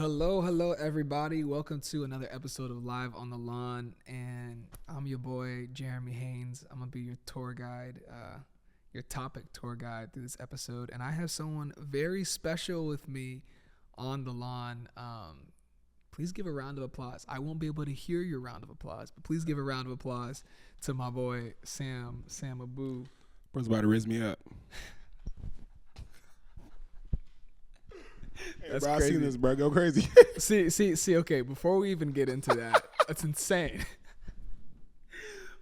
Hello, everybody. Welcome to another episode of Live on the Lawn, and I'm your boy Jeremy Haynes. I'm gonna be your tour guide, your topic tour guide through this episode, and I have someone very special with me on the lawn. Please give a round of applause. I won't be able to hear your round of applause, but please give a round of applause to my boy Sam Abu. Bro's about to raise me up. That's bro, crazy. I seen this, bro. Go crazy. See. Okay, before we even get into that, that's insane.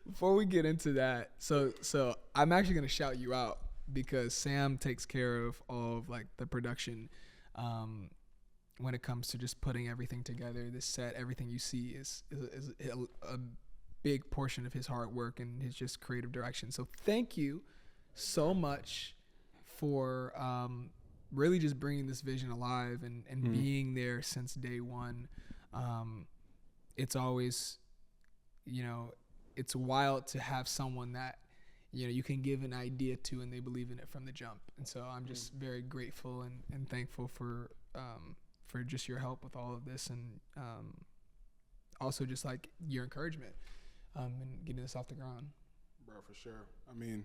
Before we get into that, so I'm actually gonna shout you out because Sam takes care of all of like the production, when it comes to just putting everything together. This set, everything you see is a big portion of his hard work and his just creative direction. So thank you so much for really just bringing this vision alive and being there since day one. It's always, it's wild to have someone that, you can give an idea to and they believe in it from the jump. And so I'm just very grateful and thankful for just your help with all of this and also just like your encouragement and getting this off the ground. Bro, for sure. I mean,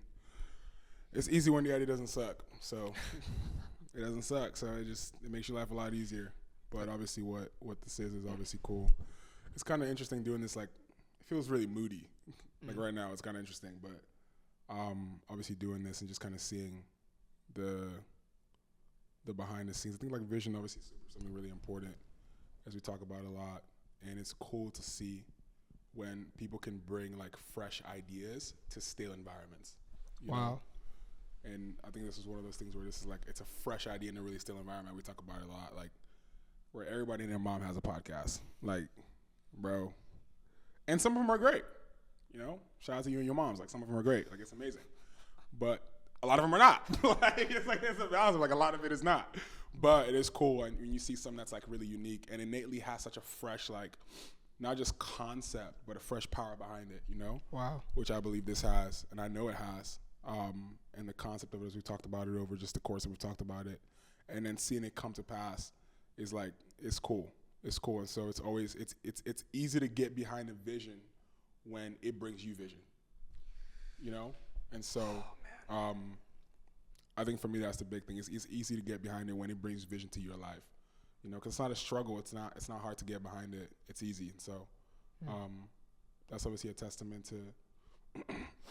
it's easy when the idea doesn't suck. So it doesn't suck. So it makes your life a lot easier. But obviously what this is obviously cool. It's kind of interesting doing this. Like, it feels really moody. Like right now it's kind of interesting. But obviously doing this and just kind of seeing the behind the scenes. I think like vision obviously is something really important as we talk about a lot. And it's cool to see when people can bring like fresh ideas to stale environments. You know? And I think this is one of those things where this is like, it's a fresh idea in a really still environment. We talk about it a lot, like where everybody and their mom has a podcast. Like, bro. And some of them are great. Shout out to you and your moms. Like, some of them are great. Like, it's amazing. But a lot of them are not. It's a balance. Like, a lot of it is not. But it is cool. And when you see something that's like really unique and innately has such a fresh, like, not just concept, but a fresh power behind it, Wow. Which I believe this has, and I know it has. And the concept of it, as we talked about it over just the course that we've talked about it, and then seeing it come to pass is like, it's cool. It's cool. And so it's always, it's easy to get behind a vision when it brings you vision, And so, I think for me, that's the big thing. It's easy to get behind it when it brings vision to your life, because it's not a struggle. It's not hard to get behind it. It's easy. And so, that's obviously a testament to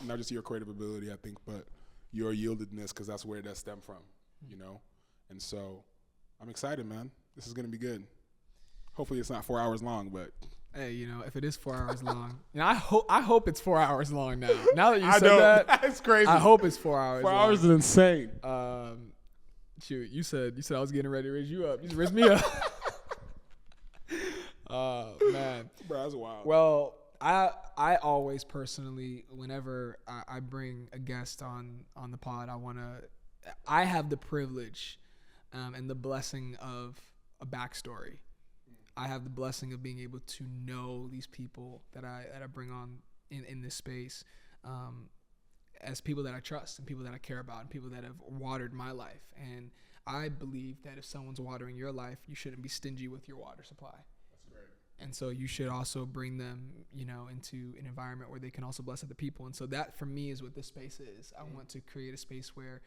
not just your creative ability, I think, but your yieldedness, because that's where it does stem from, And so I'm excited, man. This is going to be good. Hopefully it's not 4 hours long, but hey, if it is 4 hours long, I hope it's 4 hours long now. Now that you said that, that's crazy. I hope it's 4 hours. 4 long. hours is insane. Shoot, you said I was getting ready to raise you up. You just raised me up. Man, Bro, that's wild. Well, I always personally, whenever I bring a guest on the pod, I have the privilege and the blessing of a backstory. I have the blessing of being able to know these people that I bring on in this space as people that I trust and people that I care about and people that have watered my life. And I believe that if someone's watering your life, you shouldn't be stingy with your water supply. And so you should also bring them, into an environment where they can also bless other people. And so that for me is what this space is. I want to create a space where,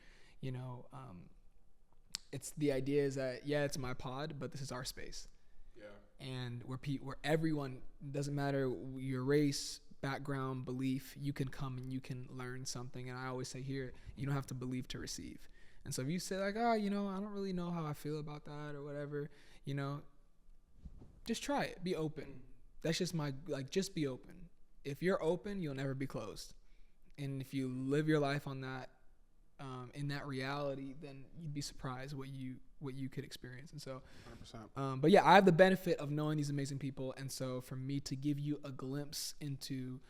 it's the idea is that, it's my pod, but this is our space. Yeah. And where everyone, doesn't matter your race, background, belief, you can come and you can learn something. And I always say here, you don't have to believe to receive. And so if you say like, I don't really know how I feel about that or whatever, just try it. Be open. That's just just be open. If you're open, you'll never be closed. And if you live your life on that, in that reality, then you'd be surprised what you could experience. And so, 100%. But yeah, I have the benefit of knowing these amazing people. And so for me to give you a glimpse into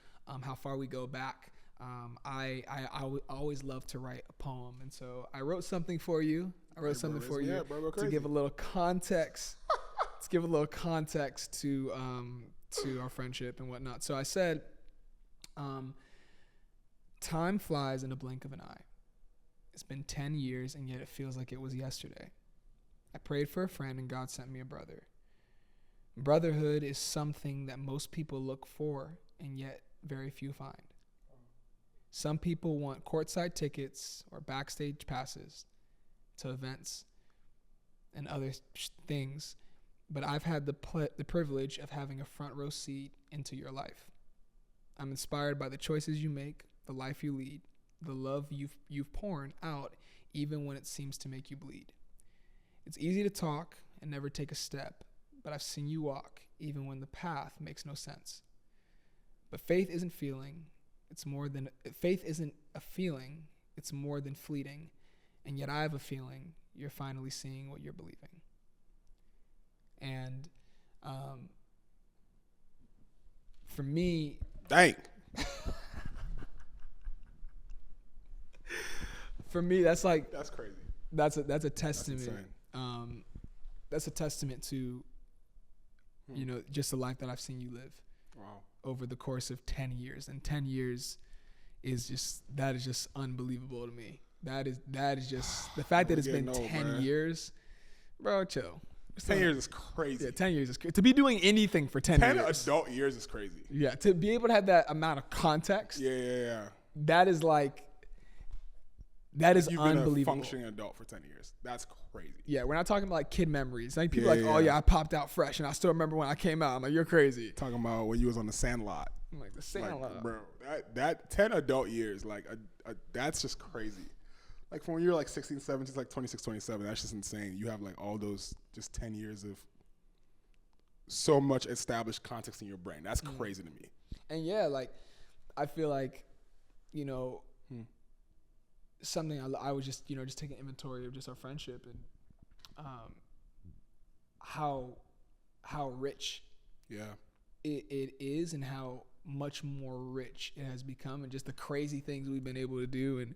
how far we go back, I always love to write a poem. And so I wrote something for you. To give a little context. To give a little context to our friendship and whatnot. So I said, time flies in a blink of an eye. It's been 10 years and yet it feels like it was yesterday. I prayed for a friend and God sent me a brother. Brotherhood is something that most people look for and yet very few find. Some people want courtside tickets or backstage passes to events and other things, but I've had the privilege of having a front row seat into your life. I'm inspired by the choices you make, the life you lead, the love you've poured out, even when it seems to make you bleed. It's easy to talk and never take a step, but I've seen you walk, even when the path makes no sense. But faith isn't a feeling, it's more than fleeting, and yet I have a feeling you're finally seeing what you're believing. And for me, Dang. For me, that's crazy. That's a testament. That's a testament to, just the life that I've seen you live. Wow. Over the course of 10 years, and 10 years is just unbelievable to me. That is just the fact that it's been 10 years, bro. Chill. 10 years is crazy. Yeah, 10 years is crazy. To be doing anything for 10 years. 10 adult years is crazy. Yeah, to be able to have that amount of context. Yeah. That is You've unbelievable. Been a functioning adult for 10 years. That's crazy. Yeah, we're not talking about like kid memories. Like people I popped out fresh and I still remember when I came out. I'm like, you're crazy. Talking about when you was on the Sandlot. I'm like, the Sandlot. Bro, that 10 adult years, that's just crazy. Like from when you're like 16, 17, like 26, 27, that's just insane. You have like all those just 10 years of so much established context in your brain. That's crazy to me. And yeah, like I feel like, something I was just taking inventory of just our friendship and how rich it is and how much more rich it has become, and just the crazy things we've been able to do, and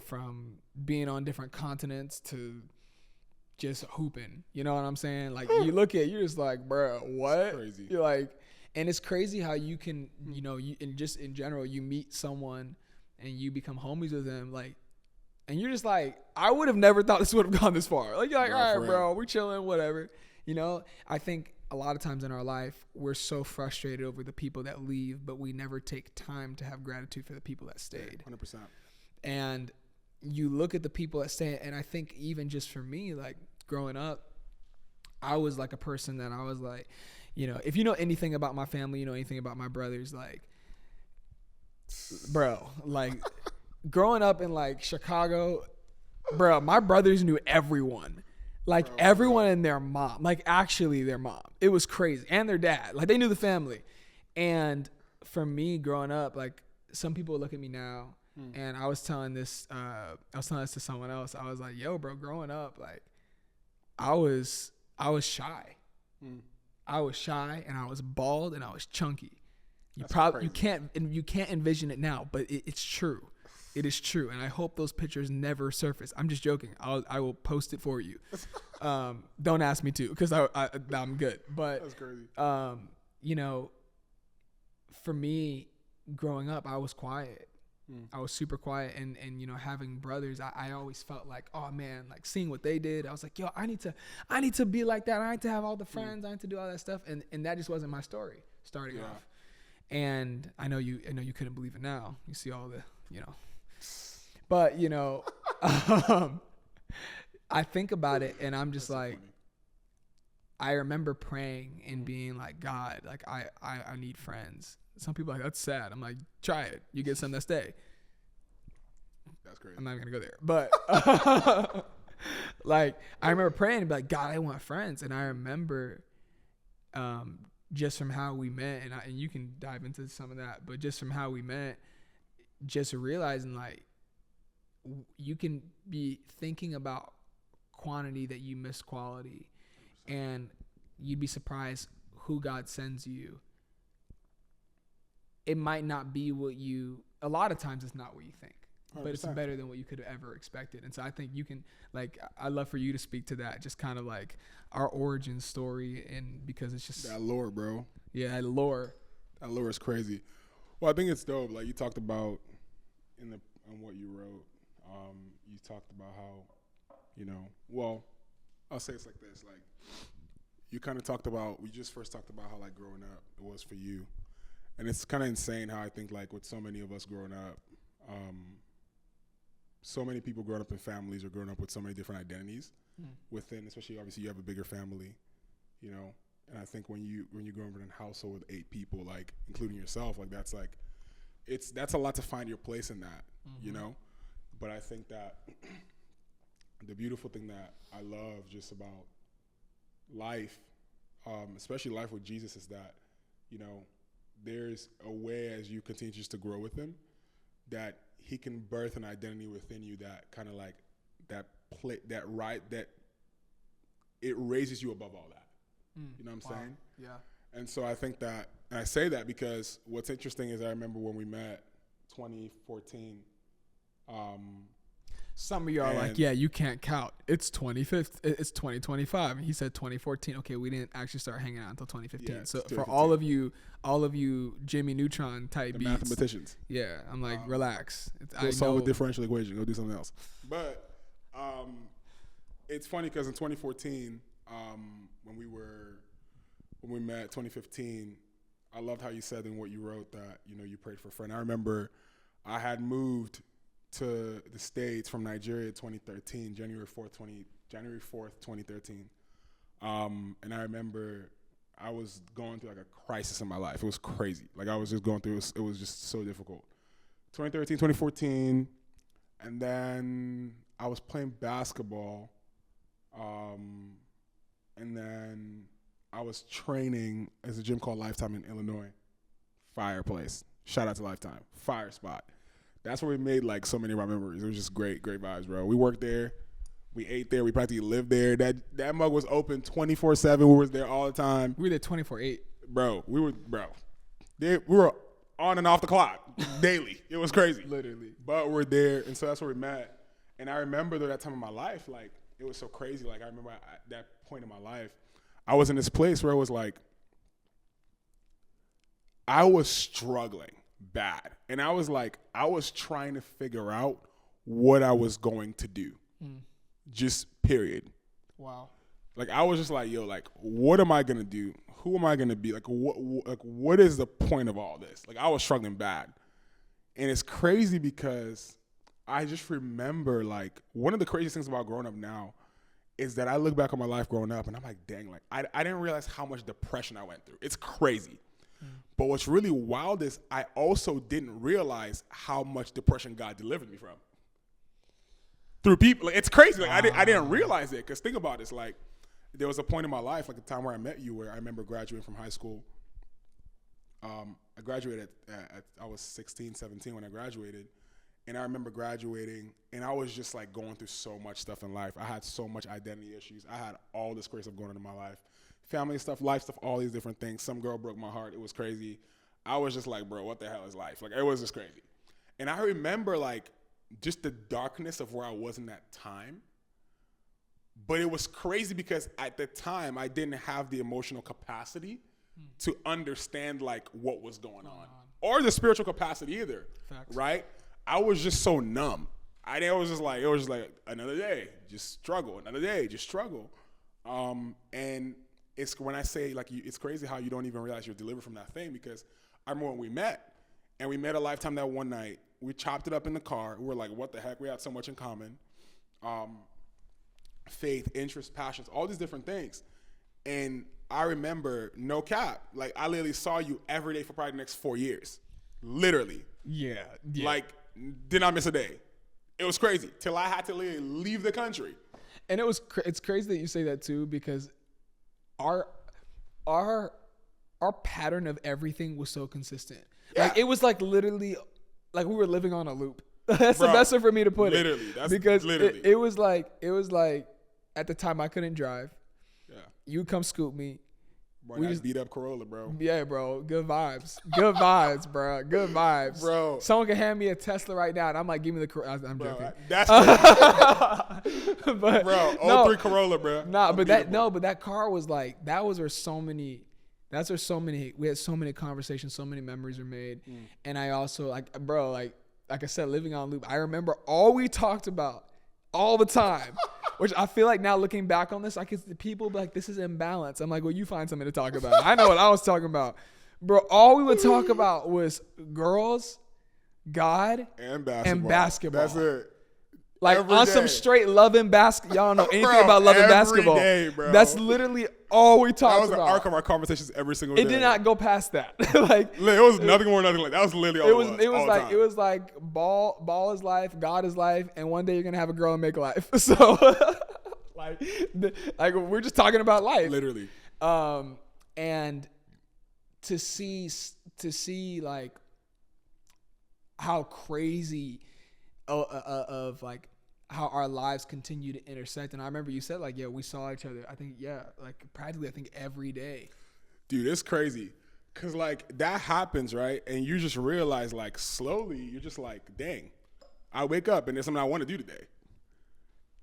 from being on different continents to just hooping, you know what I'm saying? Like you look at, you're just like, bro, what? It's crazy. You're like, and it's crazy how you can, and just in general, you meet someone and you become homies with them, like, and you're just like, I would have never thought this would have gone this far. Like, you're like, all right, bro, we're chilling, whatever. I think a lot of times in our life, we're so frustrated over the people that leave, but we never take time to have gratitude for the people that stayed. 100%. And you look at the people that stay, and I think even just for me, like growing up, I was like a person that I was like, if you know anything about my family, you know anything about my brothers, like, bro, like growing up in like Chicago, bro, my brothers knew everyone, like everyone and their mom, like actually their mom. It was crazy. And their dad, like they knew the family. And for me growing up, like some people look at me now, and I was telling this to someone else. I was like, yo, bro, growing up, like I was shy. I was shy and I was bald and I was chunky. You can't envision it now, but it's true. It is true, and I hope those pictures never surface. I'm just joking. I will post it for you. Don't ask me to, because I'm good. But that's crazy. For me, growing up, I was quiet. I was super quiet, and having brothers, I always felt like, oh man, like seeing what they did, I was like, yo, I need to be like that. I need to have all the friends. I need to do all that stuff, and that just wasn't my story starting off. And I know you couldn't believe it now. You see all the, but I think about it and I'm just like, I remember praying and being like, God, like I need friends. Some people are like, that's sad. I'm like, try it. You get some that stay. That's crazy. I'm not going to go there. But like, I remember praying and be like, God, I want friends. And I remember just from how we met, and you can dive into some of that, but just from how we met, just realizing like you can be thinking about quantity that you miss quality, and you'd be surprised who God sends you. It might not be a lot of times it's not what you think, 100%. But it's better than what you could have ever expected. And so I think you can, like, I'd love for you to speak to that, just kind of like our origin story, and because it's just that lore, bro. Yeah, that lore. That lore is crazy. Well, I think it's dope. Like you talked about on what you wrote, you talked about how, well, I'll say it's like this, like you kind of talked about, we just first talked about how like growing up it was for you. And it's kind of insane how I think like with so many of us growing up, so many people growing up in families or growing up with so many different identities within, especially obviously you have a bigger family, you know. And I think when you grow up in a household with 8 people, like including yourself, like that's a lot to find your place in that, you know. But I think that the beautiful thing that I love just about life, especially life with Jesus, is that, you know, there's a way as you continue just to grow with him that he can birth an identity within you that kind of like that it raises you above all that. You know what I'm saying? Yeah. And so I think that, and I say that because what's interesting is I remember when we met 2014. Some of you are like, yeah, you can't count. It's 2025. And he said 2014. Okay, we didn't actually start hanging out until 2015. Yeah, so 2015. For all of you Jimmy Neutron type The beats, mathematicians. Yeah, I'm like, relax. Go solve a differential equation. Go do something else. But it's funny because in 2014, when we met 2015, I loved how you said in what you wrote that, you know, you prayed for a friend. I remember I had moved to the States from Nigeria 2013, January 4th, 2013. And I remember I was going through like a crisis in my life. It was crazy. Like I was just going through, it was just so difficult. 2013, 2014, and then I was playing basketball, and then I was training as a gym called Lifetime in Illinois. Fire place. Shout out to Lifetime. Fire spot. That's where we made like so many of our memories. It was just great vibes, bro. We worked there. We ate there. We practically lived there. That mug was open 24/7. We were there all the time. We were there 24/8. Bro, we were on and off the clock daily. It was crazy. Literally. But we're there, and so that's where we met. And I remember though that time in my life, like it was so crazy. Like I remember at that point in my life, I was in this place where it was like I was struggling bad. And I was trying to figure out what I was going to do. Just period. Wow. Like I was just like, yo, like what am I going to do? Who am I going to be? Like what is the point of all this? Like I was struggling bad. And it's crazy because I just remember like one of the craziest things about growing up now is that I look back on my life growing up and I'm like, dang, like I didn't realize how much depression I went through. It's crazy. But what's really wild is I also didn't realize how much depression God delivered me from. Through people. Like, it's crazy. Like I didn't realize it. Because think about this. Like there was a point in my life, like the time where I met you, where I remember graduating from high school. I graduated I was 16, 17 when I graduated. And I remember graduating, and I was just like going through so much stuff in life. I had so much identity issues. I had all this crazy stuff going on in my life. Family stuff, life stuff, all these different things. Some girl broke my heart. It was crazy. I was just like, bro, what the hell is life? Like, it was just crazy. And I remember, like, just the darkness of where I was in that time. But it was crazy because at the time, I didn't have the emotional capacity to understand, like, what was going on. Or the spiritual capacity either. Facts. Right? I was just so numb. It was just like another day, just struggle. Another day, just struggle. And it's when I say, like, it's crazy how you don't even realize you're delivered from that thing, because I remember when we met a Lifetime that one night. We chopped it up in the car. We were like, what the heck? We had so much in common. Faith, interests, passions, all these different things. And I remember, no cap, like I literally saw you every day for probably the next 4 years. Literally. Yeah. Like, did not miss a day. It was crazy till I had to literally leave the country. And it's crazy that you say that too, because our pattern of everything was so consistent. Yeah. Like it was like literally like we were living on a loop. That's the best way for me to put it. Literally. Because it was like at the time I couldn't drive. Yeah. You come scoop me. Bro, we just beat up Corolla, bro. Yeah, bro. Good vibes. Good vibes, bro. Good vibes. Bro. Someone can hand me a Tesla right now, and I'm like, give me the Corolla. I'm joking. That's but, bro, 03 Corolla, bro. But that car was like, that's where so many, we had so many conversations, so many memories were made. And I also, like I said, living on loop. I remember all we talked about all the time Which I feel like now looking back on this, I could people be like, this is imbalance. I'm like, well, you find something to talk about. I know what I was talking about. Bro, all we would talk about was girls, God, and basketball. and basketball. That's it. Like Every on day. some straight love and basketball. Y'all don't know anything Bro, about love and every basketball. day, bro. That's literally all we That talked was the about. arc of our conversations every single day. It did not go past that. Like It was nothing more, nothing like that. Was literally all it was like ball is life, God is life, and one day you're gonna have a girl and make life. So like we're just talking about life. Literally. And to see like how crazy of like how our lives continue to intersect. And I remember you said like, yeah, we saw each other. I think, yeah, like practically, I think every day. Dude, it's crazy. Cause like that happens, right? And you just realize like slowly, you're just like, dang, I wake up and there's something I want to do today.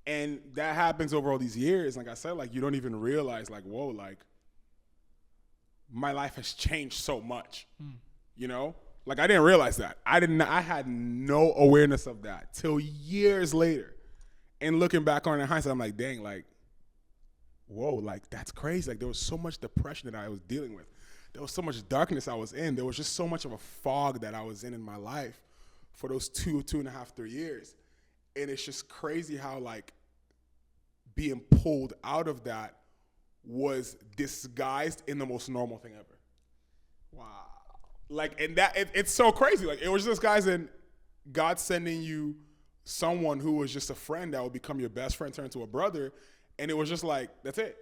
And that happens over all these years. Like I said, like you don't even realize like, whoa, like my life has changed so much, you know? Like I didn't realize that. I had no awareness of that till years later. And looking back on it in hindsight, I'm like, dang, like, whoa, like that's crazy. Like there was so much depression that I was dealing with. There was so much darkness I was in. There was just so much of a fog that I was in my life for those 2.5, 3 years. And it's just crazy how like being pulled out of that was disguised in the most normal thing ever. Wow. Like, and that, it's so crazy. Like, it was just guys in God sending you someone who was just a friend that would become your best friend, turn into a brother. And it was just like, that's it.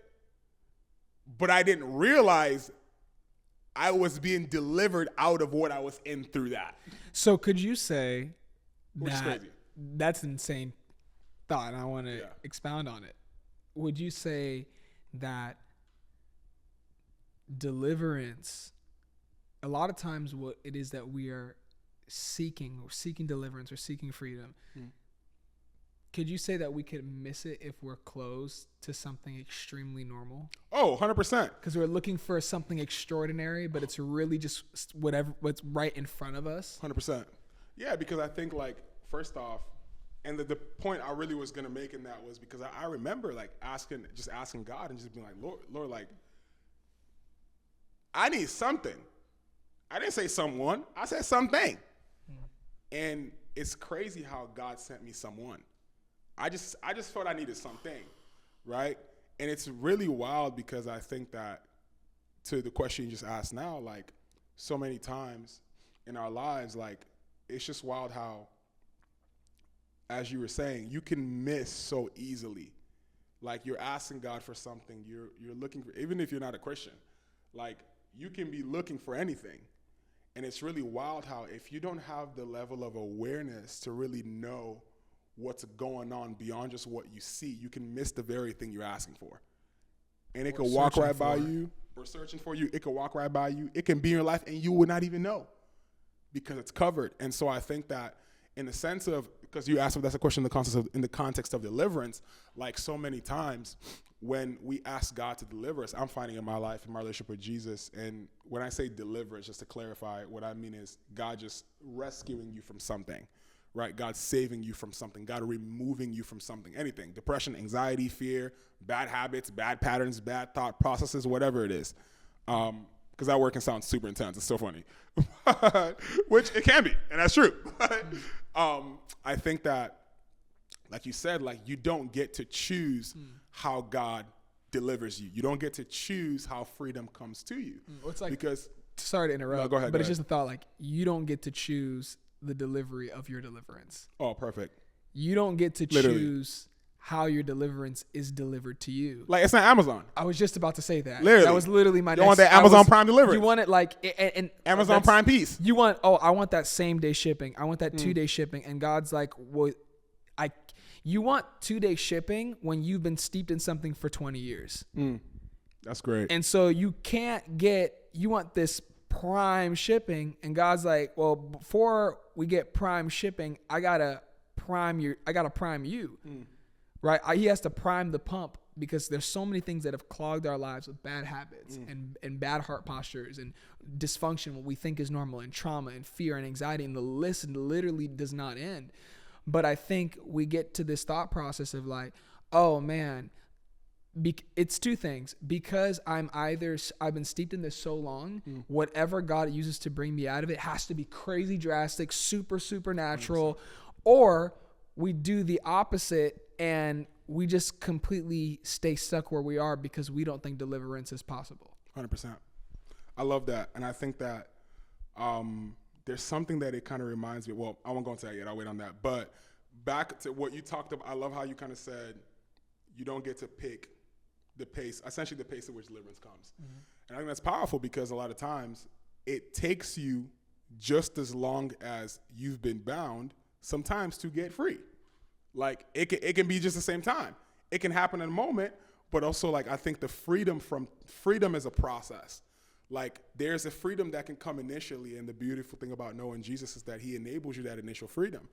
But I didn't realize I was being delivered out of what I was in through that. So could you say Which is crazy. That's an insane thought, and I want to expound on it. Would you say that deliverance, a lot of times what it is that we are seeking deliverance or seeking freedom, could you say that we could miss it if we're closed to something extremely normal? Oh, 100%. Because we're looking for something extraordinary, but it's really just what's right in front of us. 100%. Yeah, because I think like, first off, and the point I really was going to make in that was because I remember like asking God and just being like, Lord, like, I need something. I didn't say someone. I said something. And it's crazy how God sent me someone. I just thought I needed something, right? And it's really wild because I think that to the question you just asked now, like so many times in our lives, like it's just wild how, as you were saying, you can miss so easily. Like you're asking God for something, you're looking for, even if you're not a Christian, like you can be looking for anything. And it's really wild how if you don't have the level of awareness to really know what's going on beyond just what you see, you can miss the very thing you're asking for. And it could walk right by you. Or searching for you. It could walk right by you. It can be in your life and you would not even know because it's covered. And so I think that in the sense of, because you asked if that's a question in the context of deliverance, like so many times when we ask God to deliver us, I'm finding in my life, in my relationship with Jesus, and when I say deliverance, just to clarify, what I mean is God just rescuing you from something, right? God saving you from something, God removing you from something, anything, depression, anxiety, fear, bad habits, bad patterns, bad thought processes, whatever it is. Because that word can sound super intense. It's so funny, which it can be, and that's true. I think that, like you said, like you don't get to choose how God delivers you. You don't get to choose how freedom comes to you. It's like, because sorry to interrupt, no, go ahead, but it's just a thought, like you don't get to choose the delivery of your deliverance. Oh, perfect. You don't get to Literally. choose how your deliverance is delivered to you. Like it's not Amazon. I was just about to say that. Literally. That was literally my You want that Amazon Prime delivery. You want it like and Amazon Prime piece. You want, I want that same day shipping. I want that 2-day shipping. And God's like, well, you want 2-day shipping when you've been steeped in something for 20 years. That's great. And so you want this prime shipping, and God's like, well, before we get prime shipping, I gotta prime you. Right? He has to prime the pump because there's so many things that have clogged our lives with bad habits and bad heart postures and dysfunction, what we think is normal, and trauma and fear and anxiety, and the list literally does not end. But I think we get to this thought process of like, oh man, it's two things. Because I've been steeped in this so long, whatever God uses to bring me out of it has to be crazy drastic, super supernatural, 100%. Or we do the opposite and we just completely stay stuck where we are because we don't think deliverance is possible. 100%. I love that. And I think that there's something that it kind of reminds me. Well, I won't go into that yet. I'll wait on that. But back to what you talked about, I love how you kind of said you don't get to pick the pace, essentially the pace at which deliverance comes. Mm-hmm. And I think that's powerful because a lot of times it takes you just as long as you've been bound sometimes to get free. Like it can be just the same time. It can happen in a moment, but also like I think the freedom is a process. Like there's a freedom that can come initially, and the beautiful thing about knowing Jesus is that he enables you that initial freedom,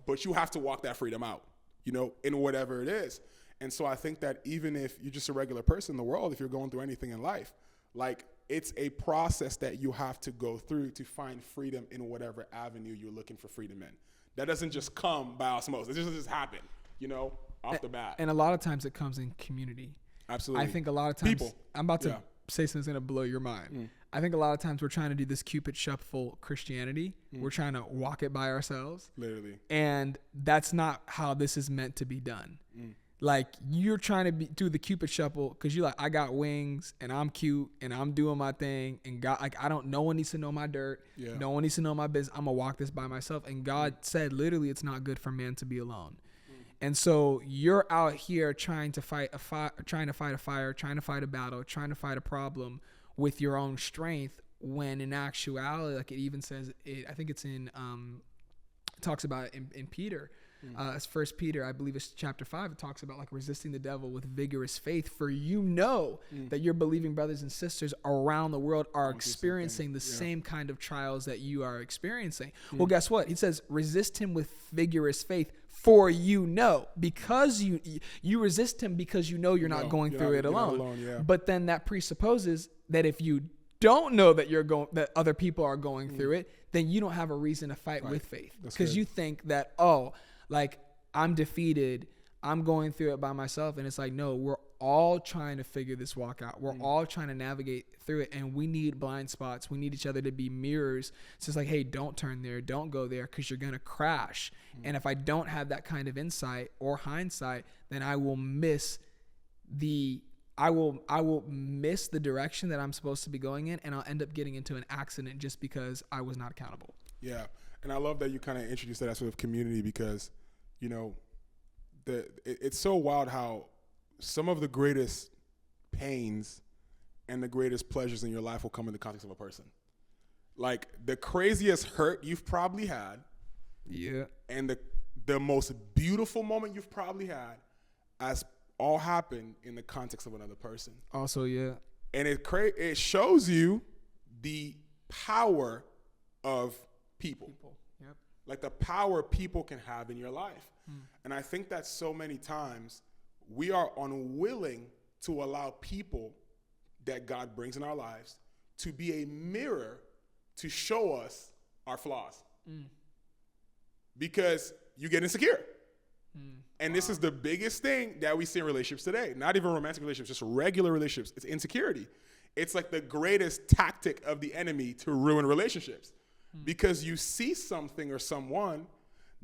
but you have to walk that freedom out, in whatever it is. And so I think that even if you're just a regular person in the world, if you're going through anything in life, like it's a process that you have to go through to find freedom in whatever avenue you're looking for freedom in. That doesn't just come by osmosis. It doesn't just happen, off the bat. And a lot of times it comes in community. Absolutely. I think a lot of times, people. I'm about to say something's going to blow your mind. I think a lot of times we're trying to do this Cupid shuffle Christianity. We're trying to walk it by ourselves. Literally. And that's not how this is meant to be done. Like you're trying to do the Cupid shuffle because you're like, I got wings and I'm cute and I'm doing my thing. And God, like, no one needs to know my dirt. Yeah. No one needs to know my business. I'm going to walk this by myself. And God said, literally, it's not good for man to be alone. And so you're out here trying to fight a fire, trying to fight a battle, trying to fight a problem with your own strength. When in actuality, like it even says, I think it's in, it talks about it in Peter. It's 1 Peter, I believe it's chapter 5. It talks about like resisting the devil with vigorous faith. For that your believing brothers and sisters around the world are experiencing the same kind of trials that you are experiencing. Well, guess what? He says, resist him with vigorous faith. For because you resist him because you're not going through it alone. But then that presupposes that if you don't know that that other people are going through it, then you don't have a reason to fight with faith because you think that, like I'm defeated, I'm going through it by myself. And it's like, no, we're all trying to figure this walk out. We're all trying to navigate through it. And we need blind spots. We need each other to be mirrors. So it's like, hey, don't turn there. Don't go there because you're going to crash. And if I don't have that kind of insight or hindsight, then I will miss the direction that I'm supposed to be going in. And I'll end up getting into an accident just because I was not accountable. Yeah. And I love that you kind of introduced that sort of community because, it's so wild how some of the greatest pains and the greatest pleasures in your life will come in the context of a person. Like the craziest hurt you've probably had. Yeah. And the most beautiful moment you've probably had as all happened in the context of another person. Also, yeah. And it shows you the power of people. Yep. Like the power people can have in your life. And I think that so many times we are unwilling to allow people that God brings in our lives to be a mirror to show us our flaws. Because you get insecure. And this is the biggest thing that we see in relationships today. Not even romantic relationships, just regular relationships. It's insecurity. It's like the greatest tactic of the enemy to ruin relationships. Because you see something or someone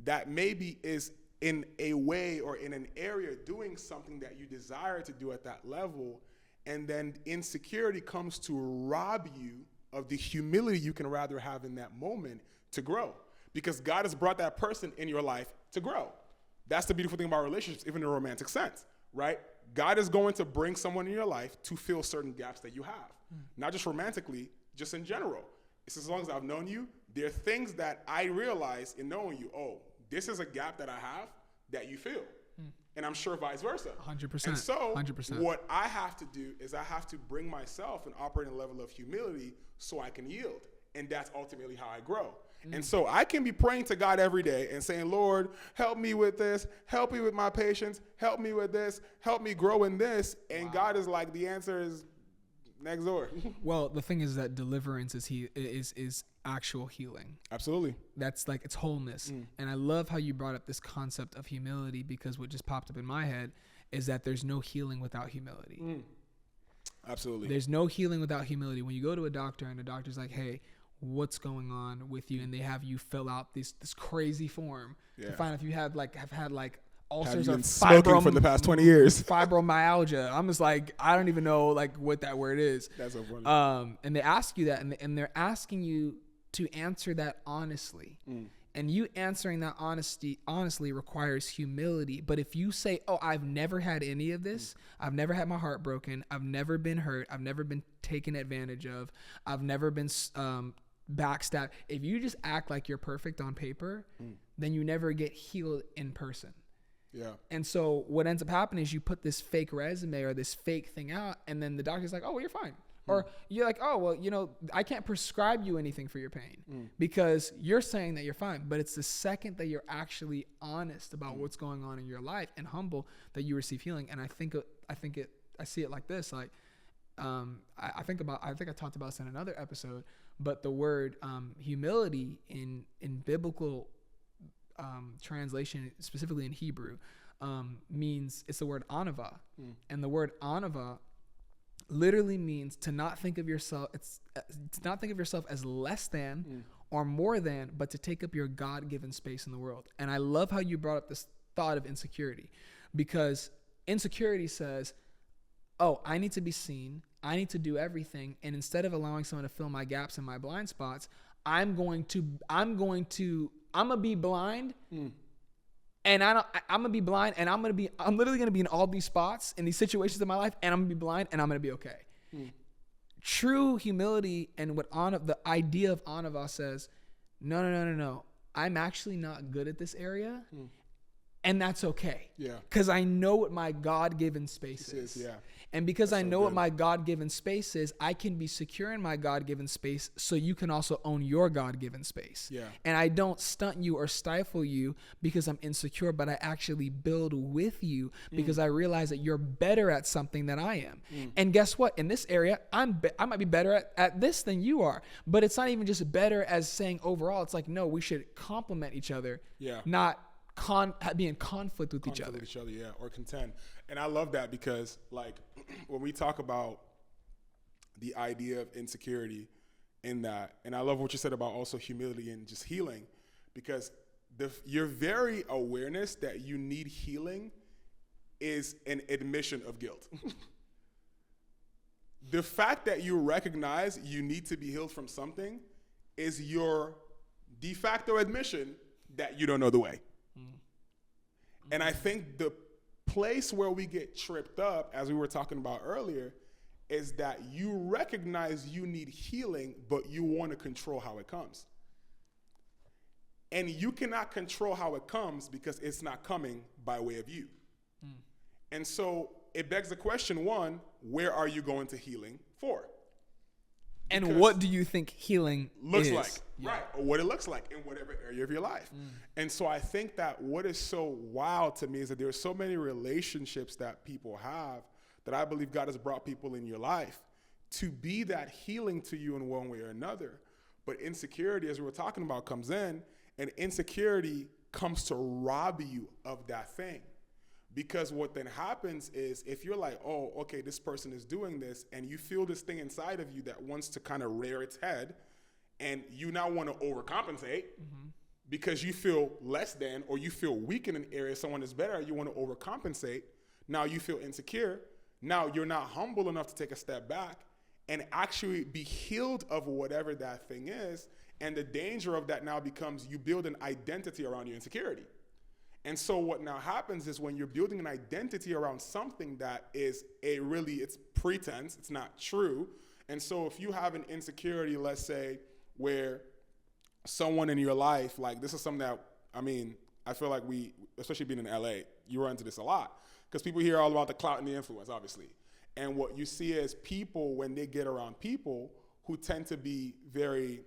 that maybe is in a way or in an area doing something that you desire to do at that level, and then insecurity comes to rob you of the humility you can rather have in that moment to grow. Because God has brought that person in your life to grow. That's the beautiful thing about relationships, even in a romantic sense, right? God is going to bring someone in your life to fill certain gaps that you have. Not just romantically, just in general. It's as long as I've known you, there are things that I realize in knowing you, this is a gap that I have that you feel. And I'm sure vice versa. 100%. And so 100%. What I have to do is I have to bring myself and operate in a level of humility so I can yield. And that's ultimately how I grow. And so I can be praying to God every day and saying, Lord, help me with this. Help me with my patience. Help me with this. Help me grow in this. And God is like, the answer is next door. Well, the thing is that deliverance is actual healing. Absolutely. That's like it's wholeness. And I love how you brought up this concept of humility, because what just popped up in my head is that there's no healing without humility. Absolutely. There's no healing without humility. When you go to a doctor and the doctor's like, hey, what's going on with you? And they have you fill out this crazy form to find if you have had ulcers or smoking for the past 20 years. Fibromyalgia. I'm just like, I don't even know like what that word is. That's so funny. And they ask you that, and they're asking you to answer that honestly. And you answering that honestly requires humility. But if you say, oh, I've never had any of this, I've never had my heart broken, I've never been hurt, I've never been taken advantage of, I've never been backstabbed. If you just act like you're perfect on paper, then you never get healed in person. Yeah. And so what ends up happening is you put this fake resume or this fake thing out, and then the doctor's like, oh, well, you're fine. Or you're like, oh, well, I can't prescribe you anything for your pain because you're saying that you're fine. But it's the second that you're actually honest about what's going on in your life and humble that you receive healing. And I see it like this. Like, I think I talked about this in another episode, but the word humility in biblical translation, specifically in Hebrew, means, it's the word anava. And the word anava literally means to not think of yourself. It's to not think of yourself as less than or more than, but to take up your God-given space in the world. And I love how you brought up this thought of insecurity, because insecurity says, oh, I need to be seen. I need to do everything. And instead of allowing someone to fill my gaps and my blind spots, I'm going to be blind. And I'm gonna be blind, and I'm literally gonna be in all these spots in these situations in my life, and I'm gonna be blind, and I'm gonna be okay. True humility and what the idea of anava says, no. I'm actually not good at this area, and that's okay. Yeah. Because I know what my God-given space is. Yeah. And because I know what my God-given space is, I can be secure in my God-given space, so you can also own your God-given space. Yeah. And I don't stunt you or stifle you because I'm insecure, but I actually build with you because I realize that you're better at something than I am. And guess what? In this area, I might be better at this than you are. But it's not even just better as saying overall. It's like, no, we should complement each other, not be in conflict with each other. Yeah, or contend. And I love that because, like, when we talk about the idea of insecurity in that, and I love what you said about also humility and just healing, because your very awareness that you need healing is an admission of guilt. The fact that you recognize you need to be healed from something is your de facto admission that you don't know the way. And I think the place where we get tripped up, as we were talking about earlier, is that you recognize you need healing, but you want to control how it comes. And you cannot control how it comes because it's not coming by way of you. And so it begs the question, one, where are you going to healing for? And what do you think healing looks like? Right, or what it looks like in whatever area of your life. And so I think that what is so wild to me is that there are so many relationships that people have that I believe God has brought people in your life to be that healing to you in one way or another. But insecurity, as we were talking about, comes in, and insecurity comes to rob you of that thing. Because what then happens is, if you're like, oh, okay, this person is doing this, and you feel this thing inside of you that wants to kind of rear its head, and you now want to overcompensate because you feel less than, or you feel weak in an area someone is better, you want to overcompensate. Now you feel insecure. Now you're not humble enough to take a step back and actually be healed of whatever that thing is. And the danger of that now becomes you build an identity around your insecurity. And so what now happens is when you're building an identity around something that is it's pretense, it's not true. And so if you have an insecurity, let's say, where someone in your life, like, this is something that, I mean, I feel like we, especially being in LA, you run into this a lot because people hear all about the clout and the influence, obviously. And what you see is people, when they get around people who tend to be very,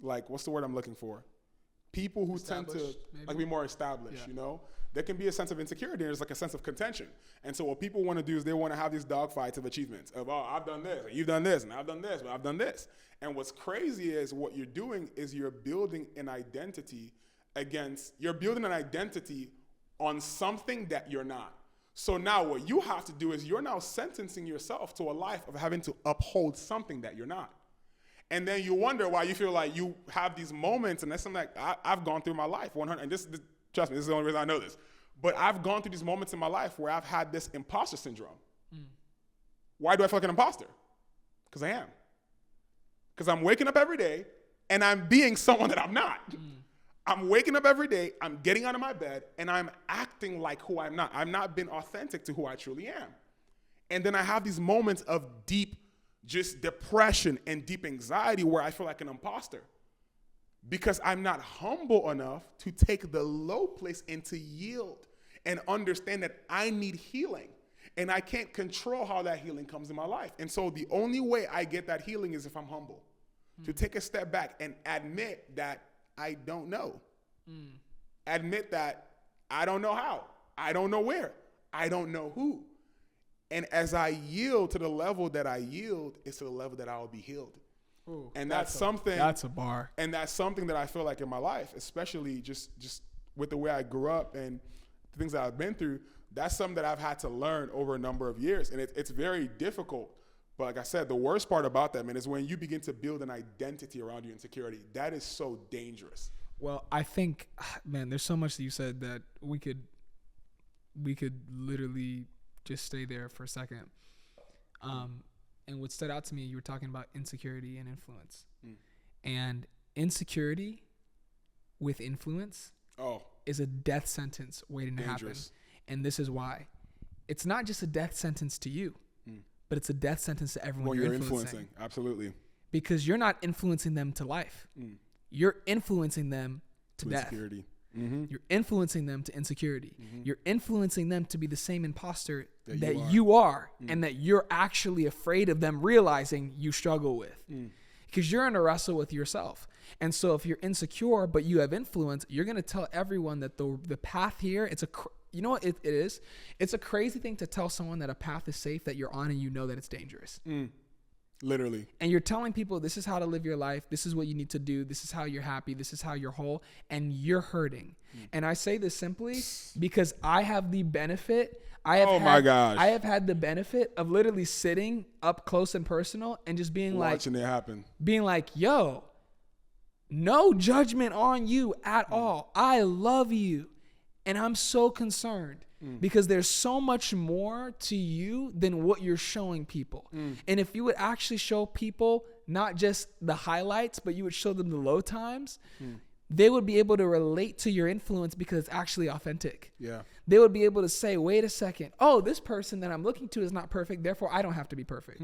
like, what's the word I'm looking for? People who tend to like be more established, you know, there can be a sense of insecurity. There's like a sense of contention. And so what people want to do is they want to have these dogfights of achievements of, oh, I've done this, and you've done this, and I've done this, but I've done this. And what's crazy is what you're doing is you're building an identity on something that you're not. So now what you have to do is you're now sentencing yourself to a life of having to uphold something that you're not. And then you wonder why you feel like you have these moments, and that's something that I've gone through in my life. 100, and this, trust me, this is the only reason I know this. But I've gone through these moments in my life where I've had this imposter syndrome. Why do I feel like an imposter? Because I am. Because I'm waking up every day, and I'm being someone that I'm not. I'm waking up every day, I'm getting out of my bed, and I'm acting like who I'm not. I've not been authentic to who I truly am. And then I have these moments of deep just depression and deep anxiety where I feel like an imposter because I'm not humble enough to take the low place and to yield and understand that I need healing. And I can't control how that healing comes in my life. And so the only way I get that healing is if I'm humble. To take a step back and admit that I don't know. Admit that I don't know how. I don't know where. I don't know who. And as I yield to the level that I yield, it's to the level that I will be healed. Ooh, and that's something. That's a bar. And that's something that I feel like in my life, especially just with the way I grew up and the things that I've been through, that's something that I've had to learn over a number of years. And it's very difficult. But like I said, the worst part about that, man, is when you begin to build an identity around your insecurity. That is so dangerous. Well, I think, man, there's so much that you said that we could literally just stay there for a second. And what stood out to me, you were talking about insecurity and influence. And insecurity with influence is a death sentence waiting to happen. And this is why. It's not just a death sentence to you, but it's a death sentence to everyone you're influencing. Absolutely. Because you're not influencing them to life. You're influencing them to death. Insecurity. You're influencing them to insecurity. You're influencing them to be the same imposter that you are and that you're actually afraid of them realizing you struggle with. Because you're in a wrestle with yourself. And so if you're insecure but you have influence, you're going to tell everyone that the path here, you know what it is? It's a crazy thing to tell someone that a path is safe that you're on and you know that it's dangerous. Literally. And you're telling people this is how to live your life. This is what you need to do. This is how you're happy. This is how you're whole. And you're hurting. And I say this simply because I have the benefit. I have had the benefit of literally sitting up close and personal and just being watching it happen. Being like, yo, no judgment on you at all. I love you. And I'm so concerned. Because there's so much more to you than what you're showing people. And if you would actually show people not just the highlights, but you would show them the low times, they would be able to relate to your influence because it's actually authentic. Yeah. They would be able to say, wait a second, oh, this person that I'm looking to is not perfect, therefore I don't have to be perfect.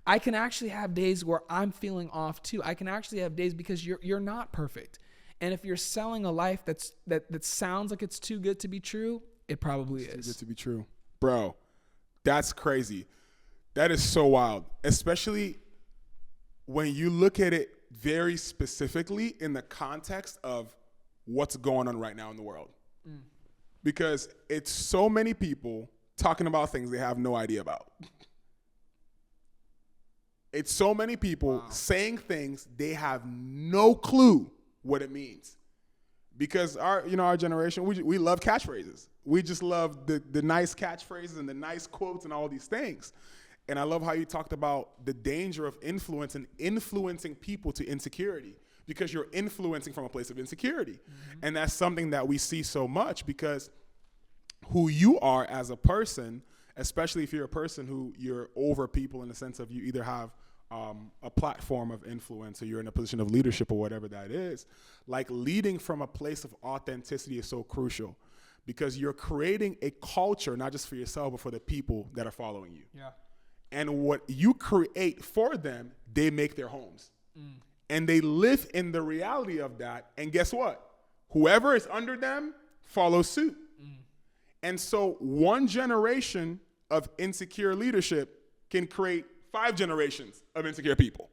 I can actually have days where I'm feeling off too. I can actually have days because you're not perfect. And if you're selling a life that sounds like it's too good to be true, it probably is. Too good to be true. Bro, that's crazy. That is so wild. Especially when you look at it very specifically in the context of what's going on right now in the world. Because it's so many people talking about things they have no idea about. It's so many people saying things they have no clue what it means. Because our generation, we love catchphrases. We just love the nice catchphrases and the nice quotes and all these things. And I love how you talked about the danger of influence and influencing people to insecurity because you're influencing from a place of insecurity. And that's something that we see so much because who you are as a person, especially if you're a person who you're over people in the sense of you either have a platform of influence or you're in a position of leadership or whatever that is, like leading from a place of authenticity is so crucial because you're creating a culture, not just for yourself, but for the people that are following you. Yeah. And what you create for them, they make their homes. And they live in the reality of that. And guess what? Whoever is under them follows suit. And so one generation of insecure leadership can create 5 generations of insecure people.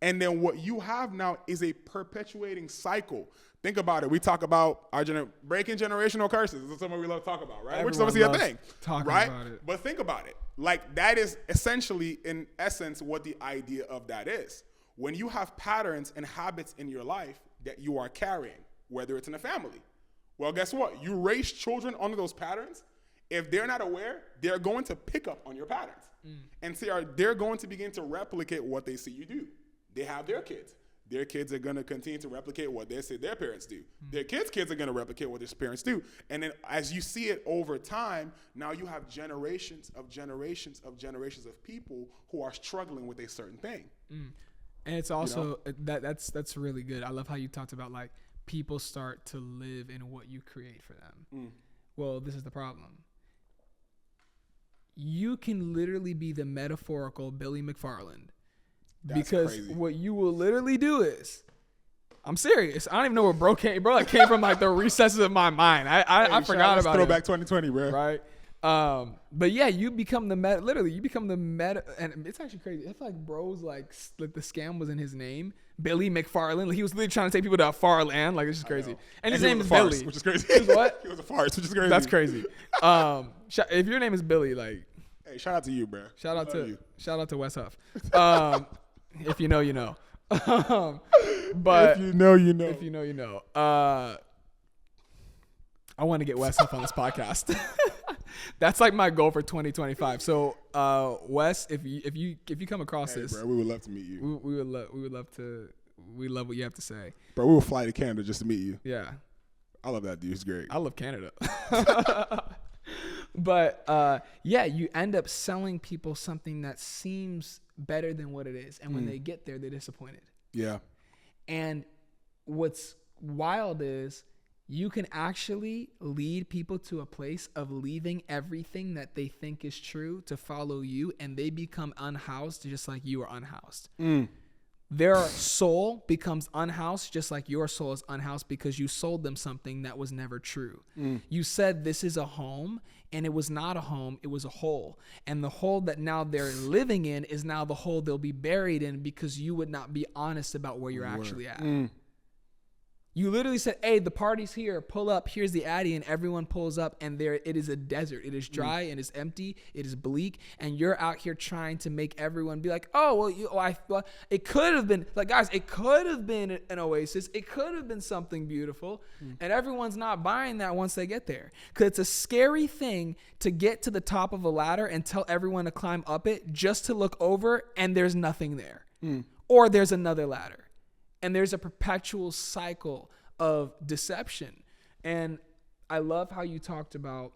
And then what you have now is a perpetuating cycle. Think about it. We talk about our breaking generational curses. This is something we love to talk about, right? Which is obviously a thing, right? About it. But think about it. Like, that is essentially, in essence, what the idea of that is. When you have patterns and habits in your life that you are carrying, whether it's in a family, well, guess what? You raise children under those patterns. If they're not aware, they're going to pick up on your patterns. And they're going to begin to replicate what they see you do. They have their kids. Their kids are going to continue to replicate what they say their parents do. Their kids' kids are going to replicate what their parents do. And then as you see it over time, now you have generations of people who are struggling with a certain thing. And it's also, that's really good. I love how you talked about, like, people start to live in what you create for them. Well, this is the problem. You can literally be the metaphorical Billy McFarland. Because crazy. What you will literally do is, I'm serious. I don't even know where bro came. Bro, that came from like the recesses of my mind. I forgot about it. Throwback 2020, bro. Right. But yeah, you become the meta. Literally, you become the meta, and it's actually crazy. I feel like bro's like the scam was in his name, Billy McFarland. He was literally trying to take people to a far land. Like, it's just crazy. And his name is Billy, which is crazy. He was what? He was a farce, which is crazy. That's crazy. If your name is Billy, like, hey, shout out to you, bro. Shout out to Wes Huff. If you know, you know. But if you know, you know. If you know, you know. I want to get Wes Huff on this podcast. That's like my goal for 2025. So, Wes, if you come across this, bro, we would love to meet you. We love what you have to say. Bro, we will fly to Canada just to meet you. Yeah. I love that dude. He's great. I love Canada. But yeah, you end up selling people something that seems better than what it is. And when they get there, they're disappointed. Yeah. And what's wild is you can actually lead people to a place of leaving everything that they think is true to follow you, and they become unhoused just like you are unhoused. Their soul becomes unhoused just like your soul is unhoused because you sold them something that was never true. You said this is a home, and it was not a home, it was a hole. And the hole that now they're living in is now the hole they'll be buried in because you would not be honest about where you're actually at. You literally said, hey, the party's here, pull up, here's the Addy, and everyone pulls up, and there it is a desert. It is dry, and it's empty, it is bleak, and you're out here trying to make everyone be like, oh, well, it could have been, like, guys, it could have been an oasis, it could have been something beautiful, and everyone's not buying that once they get there. Because it's a scary thing to get to the top of a ladder and tell everyone to climb up it just to look over, and there's nothing there. Or there's another ladder. And there's a perpetual cycle of deception. And I love how you talked about,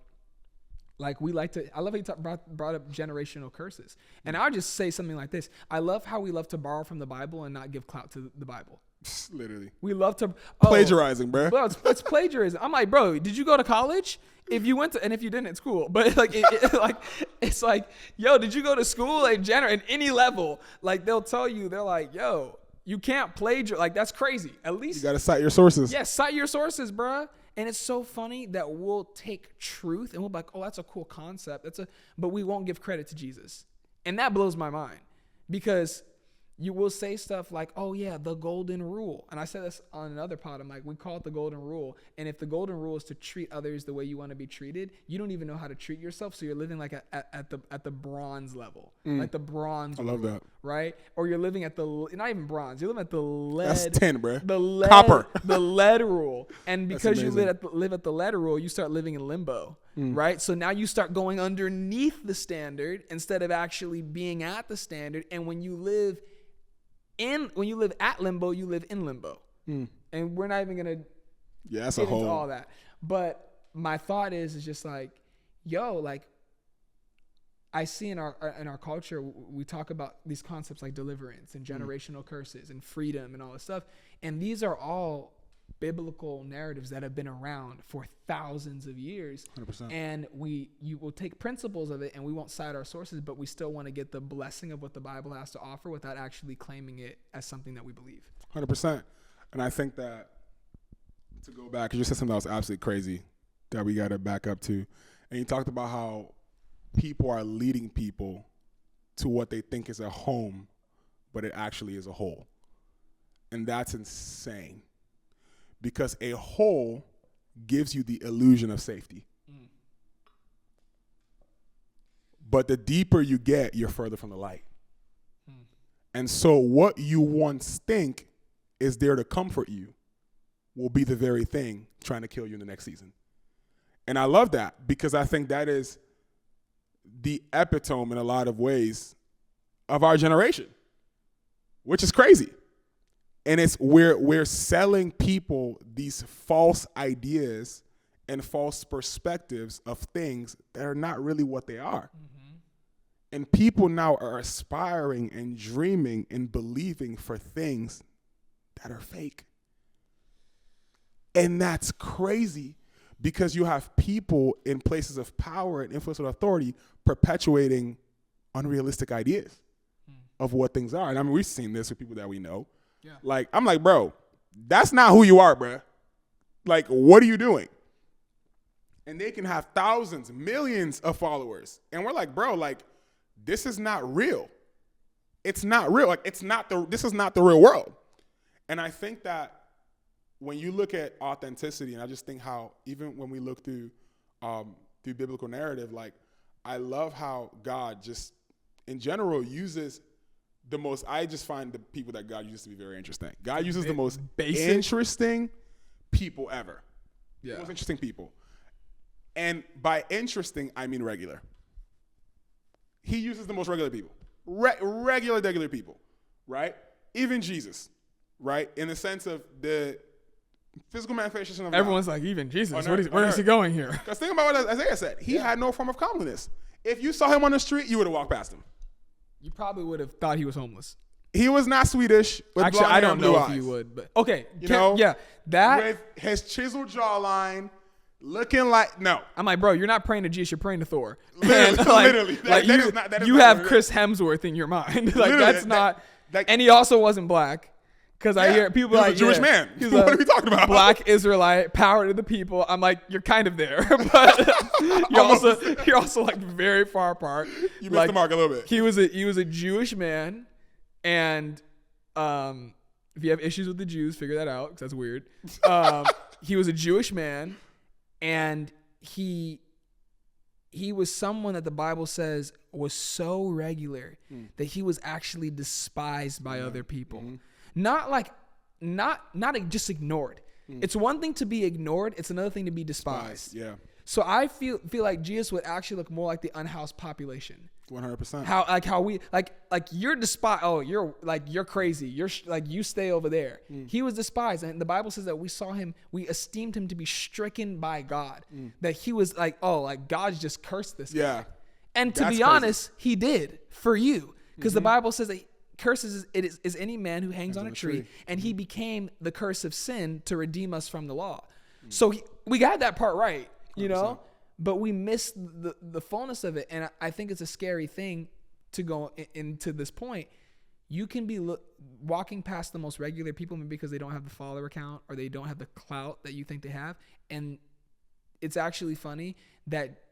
like, I love how you brought up generational curses. And I'll just say something like this. I love how we love to borrow from the Bible and not give clout to the Bible. Literally. We love to. Plagiarizing, bro. Well, it's plagiarism. I'm like, bro, did you go to college? If you went to, and if you didn't, it's cool. But like, it's like, yo, did you go to school? Like, at any level, like, they'll tell you, they're like, yo, you can't plagiarize. Like, that's crazy. At least you got to cite your sources. Yeah, cite your sources, bruh. And it's so funny that we'll take truth and we'll be like, oh, that's a cool concept. But we won't give credit to Jesus. And that blows my mind because you will say stuff like, oh yeah, the golden rule. And I said this on another pod. I'm like, we call it the golden rule. And if the golden rule is to treat others the way you want to be treated, you don't even know how to treat yourself. So you're living like at the bronze level, like the bronze. I love that. Right? Or you're living at not even bronze. You're living at the lead. That's 10, bro. The lead, copper. The lead rule. And because you live at the lead rule, you start living in limbo. Right? So now you start going underneath the standard instead of actually being at the standard. And when you live at limbo, you live in limbo. And we're not even going to get into all that. But my thought is just like, yo, like, I see in our culture, we talk about these concepts like deliverance and generational curses and freedom and all this stuff. And these are all biblical narratives that have been around for thousands of years. 100%. And you will take principles of it and we won't cite our sources, but we still want to get the blessing of what the Bible has to offer without actually claiming it as something that we believe. 100%. And I think that, to go back, because you said something that was absolutely crazy that we got to back up to. And you talked about how people are leading people to what they think is a home, but it actually is a hole. And that's insane. Because a hole gives you the illusion of safety. But the deeper you get, you're further from the light. And so what you once think is there to comfort you will be the very thing trying to kill you in the next season. And I love that because I think that is the epitome in a lot of ways of our generation, which is crazy. And it's we're selling people these false ideas and false perspectives of things that are not really what they are. And people now are aspiring and dreaming and believing for things that are fake. And that's crazy because you have people in places of power and influence and authority perpetuating unrealistic ideas of what things are. And I mean, we've seen this with people that we know. Yeah. Like, I'm like, bro, that's not who you are, bro. Like, what are you doing? And they can have thousands, millions of followers. And we're like, bro, like, this is not real. It's not real. Like, this is not the real world. And I think that when you look at authenticity, and I just think how even when we look through biblical narrative, like, I love how God just, in general, uses the most, I just find the people that God uses to be very interesting. God uses the most interesting people ever. Yeah. The most interesting people. And by interesting, I mean regular. He uses the most regular people. Regular people, right? Even Jesus, right? In the sense of the physical manifestation of everyone's God. Like, even Jesus, where is he going here? Because think about what Isaiah said. He had no form of comeliness. If you saw him on the street, you would have walked past him. You probably would have thought he was homeless. He was not Swedish. Actually, I don't know if you would, but okay. That with his chiseled jawline, looking like no. I'm like, bro, you're not praying to Jesus, you're praying to Thor. Literally. You have Chris Hemsworth in your mind. Like, that's not. And he also wasn't black. Because I hear people like, a Jewish man. What are we talking about? Black Israelite, power to the people. I'm like, you're kind of there, but you're also like very far apart. You missed the mark a little bit. He was a Jewish man, and if you have issues with the Jews, figure that out because that's weird. He was a Jewish man, and he was someone that the Bible says was so regular that he was actually despised by other people. Not just ignored. It's one thing to be ignored. It's another thing to be despised. Yeah. So I feel like Jesus would actually look more like the unhoused population. 100%. How we you're despised. Oh, you're crazy. You stay over there. He was despised, and the Bible says that we saw him. We esteemed him to be stricken by God. That he was like, oh, like God's just cursed this guy. And to be honest, he did for you, because the Bible says that. Curses is any man who hangs on a tree, and he became the curse of sin to redeem us from the law. So we got that part right, you 100%. Know, but we missed the fullness of it. And I think it's a scary thing to go into this point. You can be walking past the most regular people because they don't have the follower count or they don't have the clout that you think they have. And it's actually funny that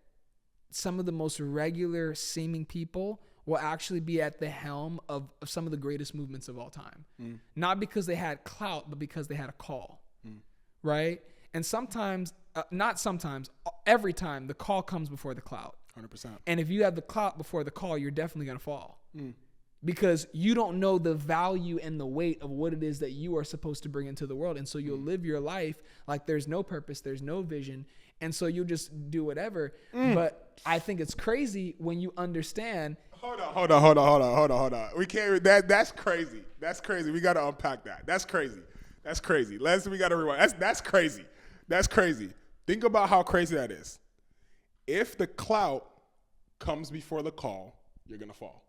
some of the most regular seeming people will actually be at the helm of some of the greatest movements of all time. Not because they had clout, but because they had a call, right? And sometimes, not sometimes, every time the call comes before the clout. 100%. And if you have the clout before the call, you're definitely going to fall. Because you don't know the value and the weight of what it is that you are supposed to bring into the world. And so you'll live your life like there's no purpose, there's no vision. And so you'll just do whatever. But I think it's crazy when you understand. Hold on. We can't. That's crazy. That's crazy. We got to unpack that. That's crazy. We got to rewind. That's crazy. That's crazy. Think about how crazy that is. If the clout comes before the call, you're gonna fall.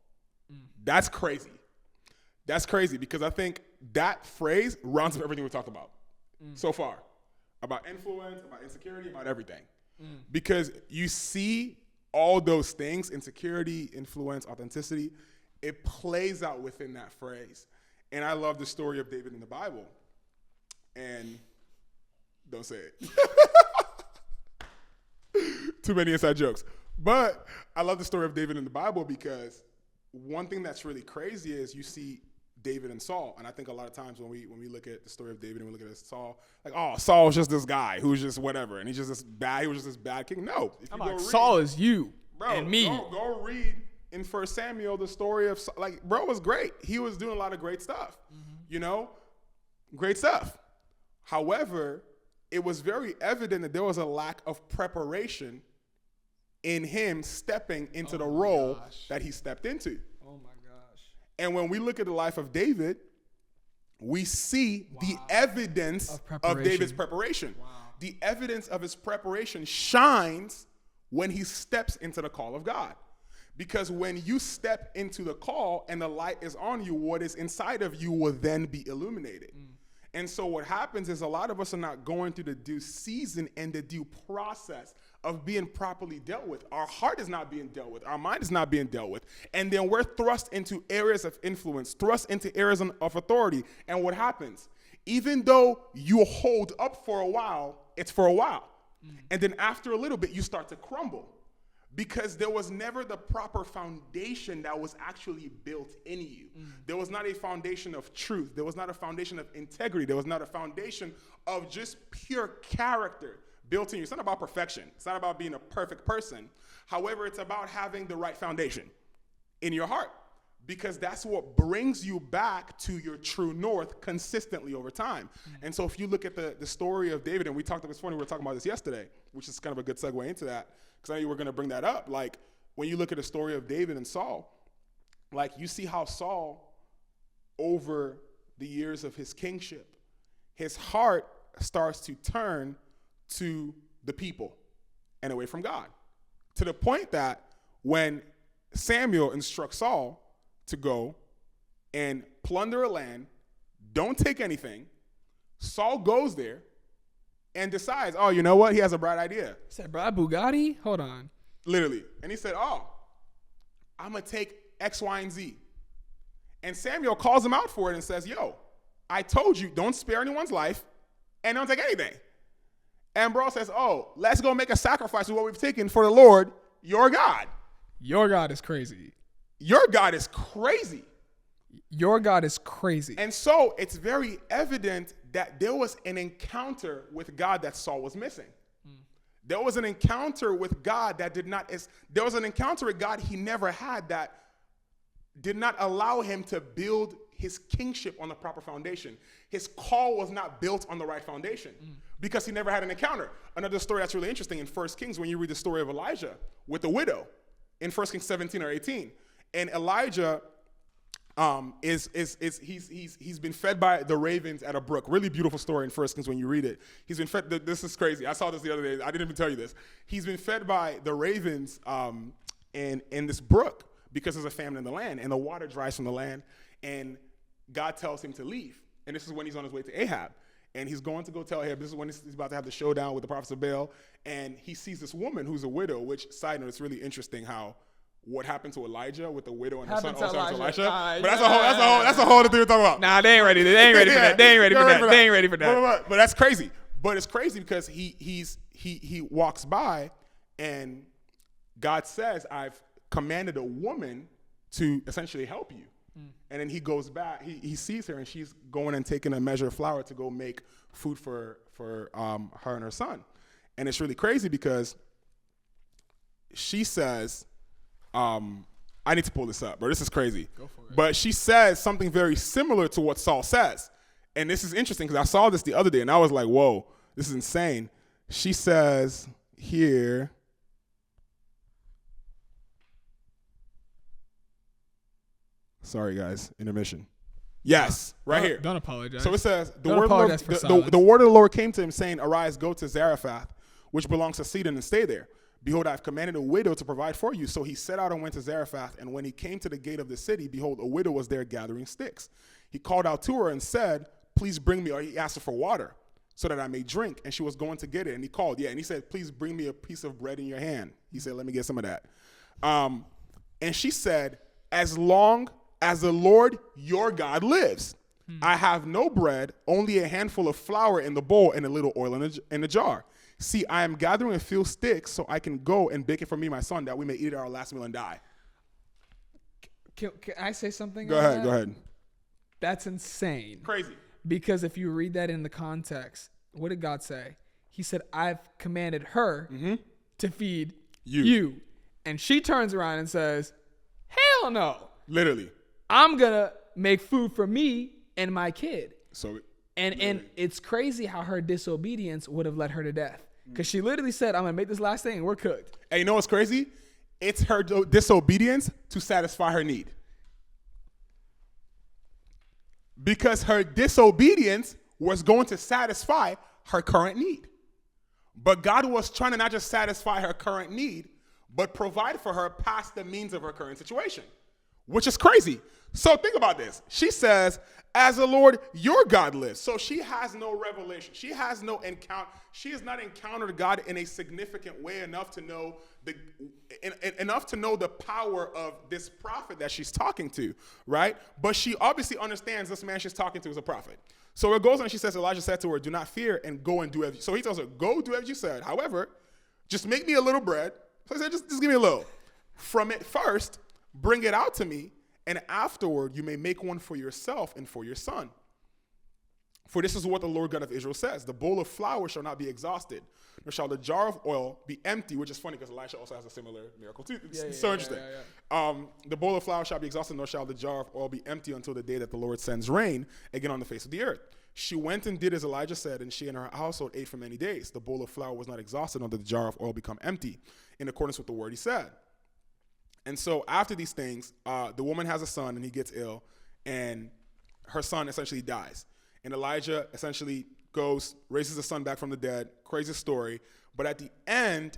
That's crazy. That's crazy because I think that phrase rounds up everything we talked about so far, about influence, about insecurity, about everything. Because you see all those things, insecurity, influence, authenticity, it plays out within that phrase. And I love the story of David in the Bible. And don't say it. Too many inside jokes. But I love the story of David in the Bible because one thing that's really crazy is you see David and Saul. And I think a lot of times when we look at the story of David and we look at Saul, like, oh, Saul's just this guy who's just whatever, and he was just this bad king. No, if I'm like, Saul is you and me. Go read in 1 Samuel the story of, like, bro was great. He was doing a lot of great stuff, great stuff. However, it was very evident that there was a lack of preparation in him stepping into the role that he stepped into. Oh my gosh. And when we look at the life of David, we see the evidence of David's preparation. Wow. The evidence of his preparation shines when he steps into the call of God. Because when you step into the call and the light is on you, what is inside of you will then be illuminated. And so what happens is a lot of us are not going through the due season and the due process of being properly dealt with. Our heart is not being dealt with. Our mind is not being dealt with. And then we're thrust into areas of influence, thrust into areas of authority. And what happens? Even though you hold up for a while, it's for a while. And then after a little bit, you start to crumble. Because there was never the proper foundation that was actually built in you. There was not a foundation of truth. There was not a foundation of integrity. There was not a foundation of just pure character built in you. It's not about perfection. It's not about being a perfect person. However, it's about having the right foundation in your heart. Because that's what brings you back to your true north consistently over time. And so if you look at the story of David, and we talked about this, funny, we were talking about this yesterday, which is kind of a good segue into that, because I know you were going to bring that up. Like, when you look at the story of David and Saul, like, you see how Saul, over the years of his kingship, his heart starts to turn to the people and away from God. To the point that when Samuel instructs Saul to go and plunder a land, don't take anything, Saul goes there and decides, oh, you know what? He has a bright idea. He said, bro, Bugatti? Hold on. Literally. And he said, oh, I'm going to take X, Y, and Z. And Samuel calls him out for it and says, yo, I told you, don't spare anyone's life and don't take anything. And bro says, oh, let's go make a sacrifice of what we've taken for the Lord, your God. Your God is crazy. Your God is crazy. Your God is crazy. And so it's very evident that there was an encounter with God that Saul was missing. There was an encounter with God that there was an encounter with God he never had that did not allow him to build his kingship on the proper foundation. His call was not built on the right foundation because he never had an encounter. Another story that's really interesting in 1 Kings, when you read the story of Elijah with the widow in 1 Kings 17 or 18. And Elijah he's been fed by the ravens at a brook. Really beautiful story in 1 Kings when you read it. He's been fed. This is crazy. I saw this the other day. I didn't even tell you this. He's been fed by the ravens in this brook because there's a famine in the land and the water dries from the land. And God tells him to leave. And this is when he's on his way to Ahab. And he's going to go tell Ahab. This is when he's about to have the showdown with the prophets of Baal. And he sees this woman who's a widow. Which, side note, it's really interesting how what happened to Elijah with the widow and her son also happened to Elisha. But that's a whole other thing to talk about. Nah, they ain't ready. They ain't ready for that. They ain't ready for that. They ain't ready for that. But that's crazy. But it's crazy because he walks by and God says, I've commanded a woman to essentially help you. And then he goes back, he sees her and she's going and taking a measure of flour to go make food for her and her son. And it's really crazy because she says, I need to pull this up, bro. This is crazy. Go for it. But she says something very similar to what Saul says. And this is interesting because I saw this the other day and I was like, whoa, this is insane. She says here, sorry guys, intermission. Yes, right here. Don't apologize. So it says, the Don't word, apologize for silence. the word of the Lord came to him saying, arise, go to Zarephath, which belongs to Sidon, and stay there. Behold, I have commanded a widow to provide for you. So he set out and went to Zarephath. And when he came to the gate of the city, behold, a widow was there gathering sticks. He called out to her and said, please bring me, or he asked her for water so that I may drink. And she was going to get it. And he called, and he said, please bring me a piece of bread in your hand. He said, let me get some of that. And she said, as long as the Lord your God lives, I have no bread, only a handful of flour in the bowl and a little oil in a jar. See, I am gathering a few sticks so I can go and bake it for me and my son that we may eat it our last meal and die. Can I say something? Go ahead. That's insane. Crazy. Because if you read that in the context, what did God say? He said, I've commanded her to feed you. And she turns around and says, hell no. Literally. I'm going to make food for me and my kid. So, and it's crazy how her disobedience would have led her to death. Because she literally said, I'm going to make this last thing and we're cooked. And you know what's crazy? It's her disobedience to satisfy her need. Because her disobedience was going to satisfy her current need. But God was trying to not just satisfy her current need, but provide for her past the means of her current situation, which is crazy. So think about this. She says, as the Lord your God lives. So she has no revelation. She has no encounter. She has not encountered God in a significant way enough to know the power of this prophet that she's talking to, right? But she obviously understands this man she's talking to is a prophet. So it goes on, she says, Elijah said to her, do not fear and go and do as. So he tells her, go do as you said. However, just make me a little bread. So he said, just give me a little. From it first, bring it out to me, and afterward you may make one for yourself and for your son. For this is what the Lord God of Israel says, the bowl of flour shall not be exhausted, nor shall the jar of oil be empty, which is funny because Elisha also has a similar miracle too. It's so interesting. The bowl of flour shall be exhausted, nor shall the jar of oil be empty until the day that the Lord sends rain again on the face of the earth. She went and did as Elijah said, and she and her household ate for many days. The bowl of flour was not exhausted, nor did the jar of oil become empty, in accordance with the word he said. And so after these things, the woman has a son, and he gets ill, and her son essentially dies. And Elijah essentially goes, raises the son back from the dead. Crazy story. But at the end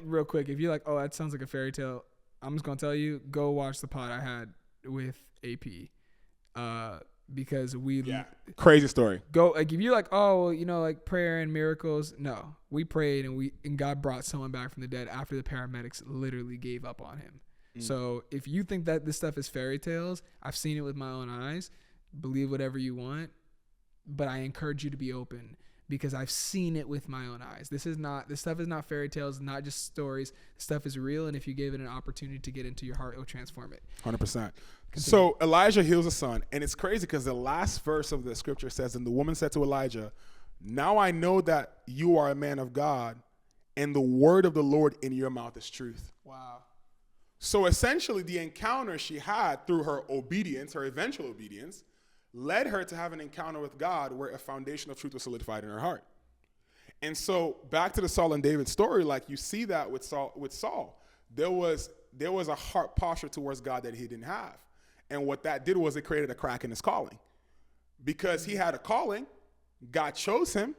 real quick, if you're like, oh, that sounds like a fairy tale, I'm just going to tell you, go watch the pod I had with AP. Because crazy story. Go, like, if you're like, oh, like prayer and miracles. No, we prayed and God brought someone back from the dead after the paramedics literally gave up on him. So if you think that this stuff is fairy tales, I've seen it with my own eyes. Believe whatever you want. But I encourage you to be open because I've seen it with my own eyes. This stuff is not fairy tales, not just stories. This stuff is real, and if you give it an opportunity to get into your heart, it'll transform it. 100%. So Elijah heals a son, and it's crazy because the last verse of the scripture says, and the woman said to Elijah, now I know that you are a man of God, and the word of the Lord in your mouth is truth. Wow. So essentially the encounter she had through her obedience, her eventual obedience, led her to have an encounter with God where a foundation of truth was solidified in her heart. And so back to the Saul and David story, like you see that with Saul, there was a heart posture towards God that he didn't have. And what that did was it created a crack in his calling. Because he had a calling, God chose him,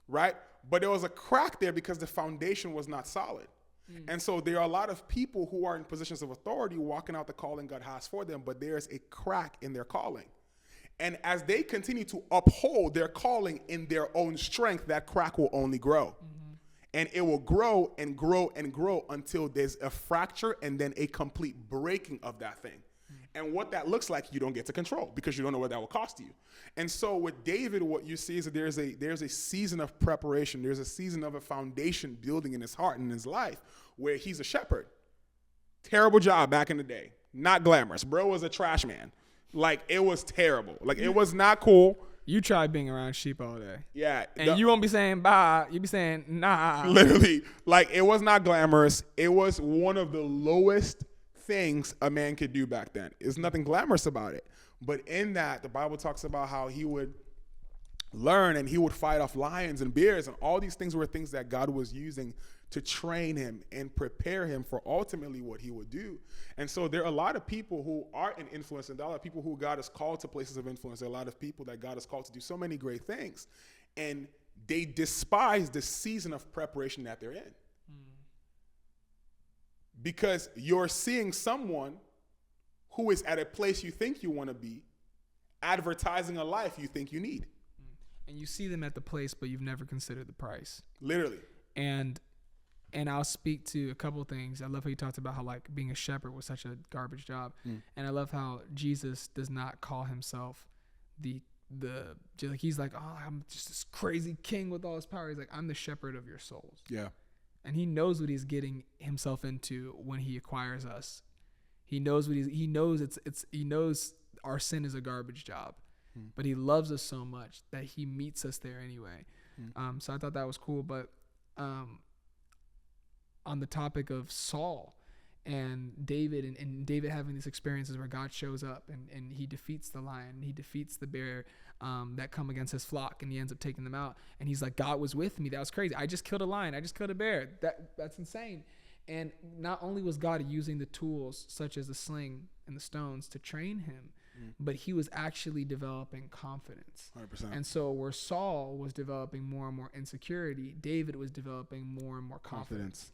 right? But there was a crack there because the foundation was not solid. And so there are a lot of people who are in positions of authority walking out the calling God has for them, but there's a crack in their calling. And as they continue to uphold their calling in their own strength, that crack will only grow. And it will grow and grow and grow until there's a fracture and then a complete breaking of that thing. And what that looks like, you don't get to control because you don't know what that will cost you. And so with David, what you see is that there's a season of preparation. There's a season of a foundation building in his heart and in his life where he's a shepherd. Terrible job back in the day. Not glamorous. Bro was a trash man. Like, it was terrible. Like, it was not cool. You try being around sheep all day. Yeah. And you won't be saying bye. You be saying nah. Literally. Like, it was not glamorous. It was one of the lowest things a man could do back then. There's nothing glamorous about it. But in that, the Bible talks about how he would learn and he would fight off lions and bears, and all these things were things that God was using to train him and prepare him for ultimately what he would do. And so there are a lot of people who are in influence, and there are a lot of people who God has called to places of influence. There are a lot of people that God has called to do so many great things, and they despise the season of preparation that they're in. Because you're seeing someone who is at a place you think you want to be, advertising a life you think you need. And you see them at the place, but you've never considered the price. Literally. And I'll speak to a couple of things. I love how you talked about how, like, being a shepherd was such a garbage job. And I love how Jesus does not call himself like, he's like, oh, I'm just this crazy king with all his power. He's like, I'm the shepherd of your souls. Yeah. And he knows what he's getting himself into when he acquires us. He knows what he knows our sin is a garbage job, but he loves us so much that he meets us there anyway. So I thought that was cool. But on the topic of Saul and David, and David having these experiences where God shows up and he defeats the lion, he defeats the bear that come against his flock, and he ends up taking them out. And he's like, God was with me. That was crazy. I just killed a lion. I just killed a bear. That's insane. And not only was God using the tools such as the sling and the stones to train him, but he was actually developing confidence. 100%. And so where Saul was developing more and more insecurity, David was developing more and more confidence.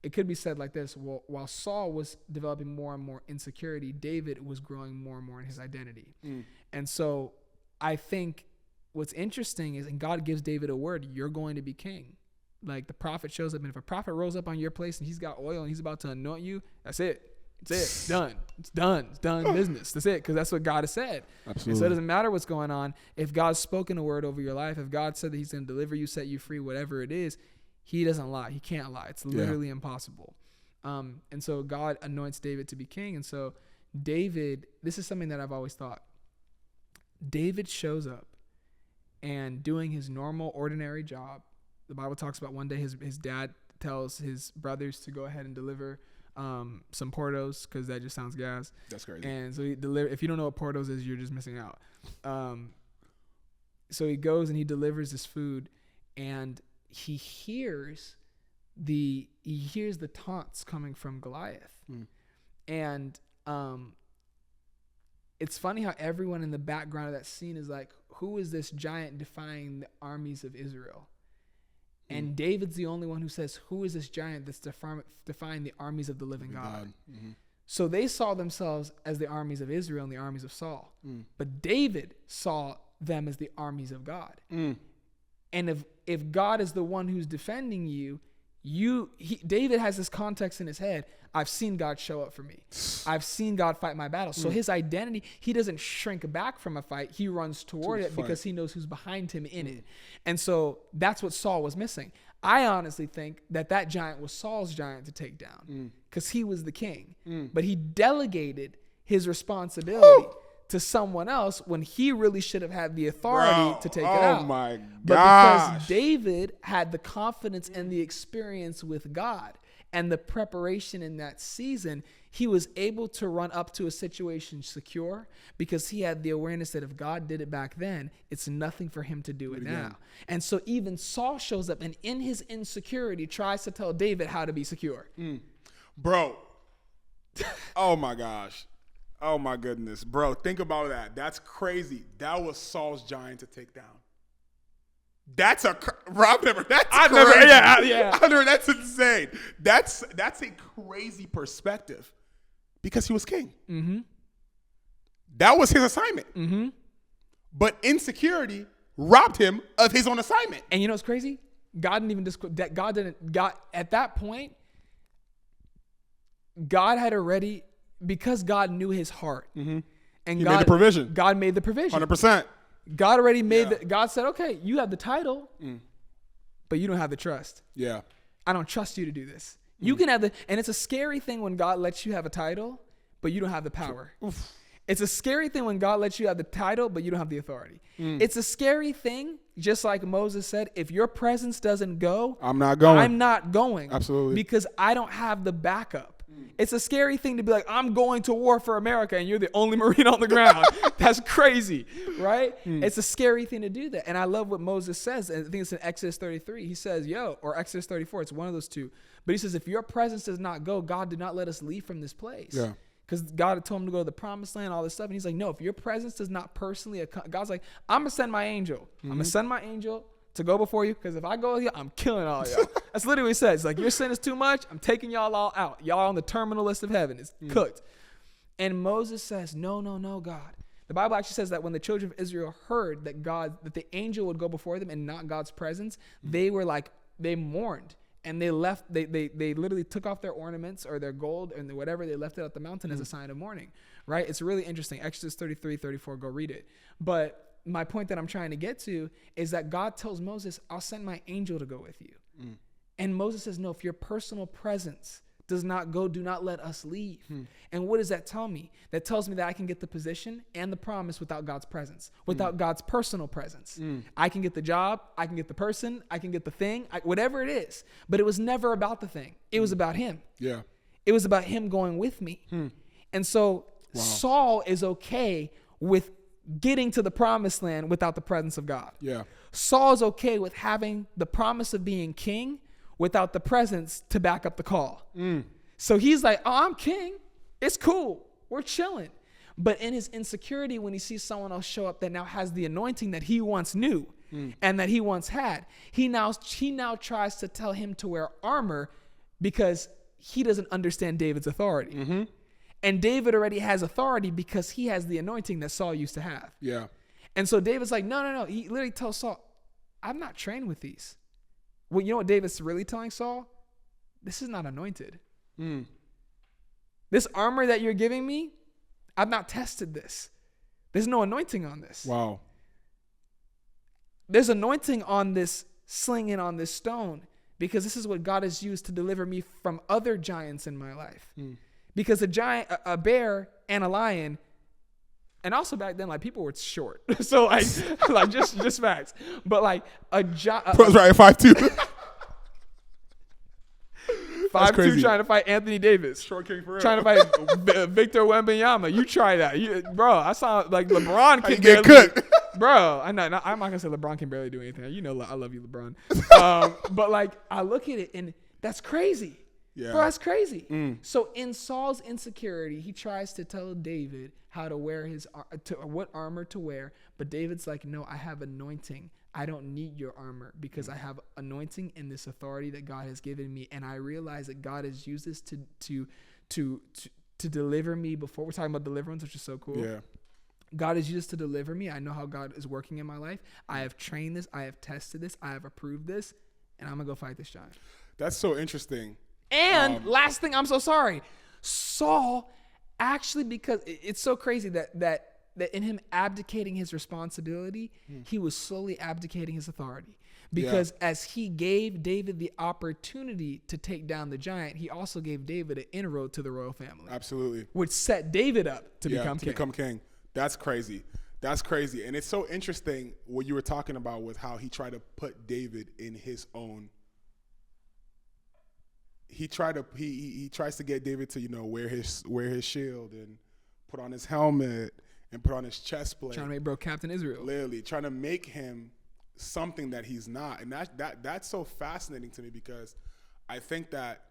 It could be said like this: while Saul was developing more and more insecurity, David was growing more and more in his identity. And so I think what's interesting is, and God gives David a word: you're going to be king. Like the prophet shows up, and if a prophet rolls up on your place and he's got oil and he's about to anoint you, that's it. It's it. It's done. It's done. It's done business. That's it. Because that's what God has said. Absolutely. And so it doesn't matter what's going on. If God's spoken a word over your life, if God said that he's going to deliver you, set you free, whatever it is, he doesn't lie. He can't lie. It's literally impossible. And so God anoints David to be king. And so David, this is something that I've always thought. David shows up and doing his normal, ordinary job. The Bible talks about one day his dad tells his brothers to go ahead and deliver some Portos, because that just sounds gas. That's crazy. And so if you don't know what Portos is, you're just missing out. So he goes and he delivers this food, and he hears the taunts coming from Goliath. And it's funny how everyone in the background of that scene is like, who is this giant defying the armies of Israel? And David's the only one who says, who is this giant that's defying the armies of the living God? So they saw themselves as the armies of Israel and the armies of Saul. But David saw them as the armies of God. And if God is the one who's defending you, David has this context in his head. I've seen God show up for me. I've seen God fight my battles. So his identity, he doesn't shrink back from a fight. He runs toward it because he knows who's behind him in it. And so that's what Saul was missing. I honestly think that giant was Saul's giant to take down because he was the king. But he delegated his responsibility to someone else when he really should have had the authority to take it out. Oh my gosh. But because David had the confidence and the experience with God and the preparation in that season, he was able to run up to a situation secure because he had the awareness that if God did it back then, it's nothing for him to do it now. And so even Saul shows up and in his insecurity tries to tell David how to be secure. Bro. Oh my gosh. Oh my goodness, bro! Think about that. That's crazy. That was Saul's giant to take down. That's Rob never. That's crazy. That's insane. That's a crazy perspective, because he was king. That was his assignment. But insecurity robbed him of his own assignment. And you know what's crazy? God didn't even God at that point. God had already. Because God knew his heart, and he made the provision. God made the provision. 100%. God already made God said, "Okay, you have the title, but you don't have the trust. Yeah, I don't trust you to do this. You can have and it's a scary thing when God lets you have a title, but you don't have the power. It's a scary thing when God lets you have the title, but you don't have the authority. It's a scary thing, just like Moses said, if your presence doesn't go, I'm not going. I'm not going. Absolutely, because I don't have the backup." It's a scary thing to be like, I'm going to war for America and you're the only Marine on the ground. That's crazy, right? It's a scary thing to do that. And I love what Moses says. And I think it's in Exodus 33. He says, or Exodus 34. It's one of those two. But he says, if your presence does not go, God did not let us leave from this place. Yeah. Because God had told him to go to the promised land, all this stuff. And he's like, no, if your presence does not personally, God's like, I'm going to send my angel. I'm going to send my angel to go before you, because if I go here, I'm killing all y'all. That's literally what he says. Like, your sin is too much. I'm taking y'all all out. Y'all on the terminal list of heaven. It's cooked. And Moses says, no, God. The Bible actually says that when the children of Israel heard that the angel would go before them and not God's presence, they were like, they mourned. And they left, they literally took off their ornaments or their gold and whatever, they left it at the mountain as a sign of mourning, right? It's really interesting. Exodus 33, 34, go read it. But my point that I'm trying to get to is that God tells Moses, I'll send my angel to go with you. And Moses says, no, if your personal presence do not let us leave. And what does that tell me? That tells me that I can get the position and the promise without God's presence, without God's personal presence. I can get the job, I can get the person, I can get the thing, whatever it is. But it was never about the thing. It was about him. Yeah. It was about him going with me. And so Saul is okay with getting to the promised land without the presence of God. Yeah. Saul is okay with having the promise of being king without the presence to back up the call. So he's like, oh, I'm king. It's cool. We're chilling. But in his insecurity, when he sees someone else show up that now has the anointing that he once knew and that he once had, he now tries to tell him to wear armor because he doesn't understand David's authority. And David already has authority because he has the anointing that Saul used to have. Yeah. And so David's like, no. He literally tells Saul, I'm not trained with these. Well, you know what David's really telling Saul? This is not anointed. This armor that you're giving me, I've not tested this. There's no anointing on this. Wow. There's anointing on this sling and on this stone because this is what God has used to deliver me from other giants in my life. Because a bear and a lion, and also back then, like, people were short. So like just facts. But like a giant. Bro's right, 5'2". 5'2" trying to fight Anthony Davis. Short king forever. Trying to fight Victor Wembanyama. You try that. Bro, I saw like LeBron can get barely. cooked. Bro, I'm not going to say LeBron can barely do anything. You know I love you, LeBron. But like I look at it and that's crazy. Yeah. Bro, that's crazy. So in Saul's insecurity, he tries to tell David how to wear what armor to wear. But David's like, no, I have anointing. I don't need your armor because I have anointing and this authority that God has given me. And I realize that God has used this to deliver me before. We're talking about deliverance, which is so cool. Yeah. God has used this to deliver me. I know how God is working in my life. I have trained this. I have tested this. I have approved this. And I'm going to go fight this giant. That's so interesting. And last thing, I'm so sorry. Saul actually, because it's so crazy that in him abdicating his responsibility, he was slowly abdicating his authority. Because as he gave David the opportunity to take down the giant, he also gave David an inroad to the royal family. Absolutely. Which set David up to become king. That's crazy. That's crazy. And it's so interesting what you were talking about with how he tried to put David in his own. He tries to get David to, wear his shield and put on his helmet and put on his chest plate. Trying to make bro Captain Israel. Literally trying to make him something that he's not. And that's so fascinating to me because I think that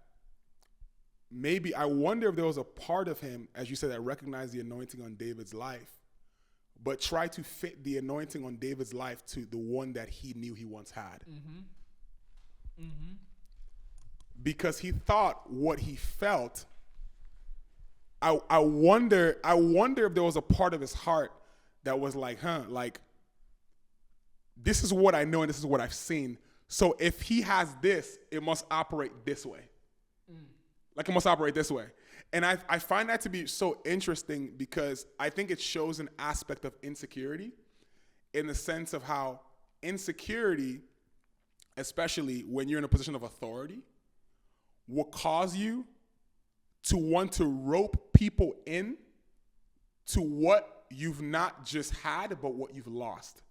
maybe I wonder if there was a part of him, as you said, that recognized the anointing on David's life, but tried to fit the anointing on David's life to the one that he knew he once had. Because he thought what he felt. I wonder if there was a part of his heart that was like, this is what I know and this is what I've seen. So if he has this, it must operate this way. Like it must operate this way. And I find that to be so interesting because I think it shows an aspect of insecurity in the sense of how insecurity, especially when you're in a position of authority, will cause you to want to rope people in to what you've not just had, but what you've lost.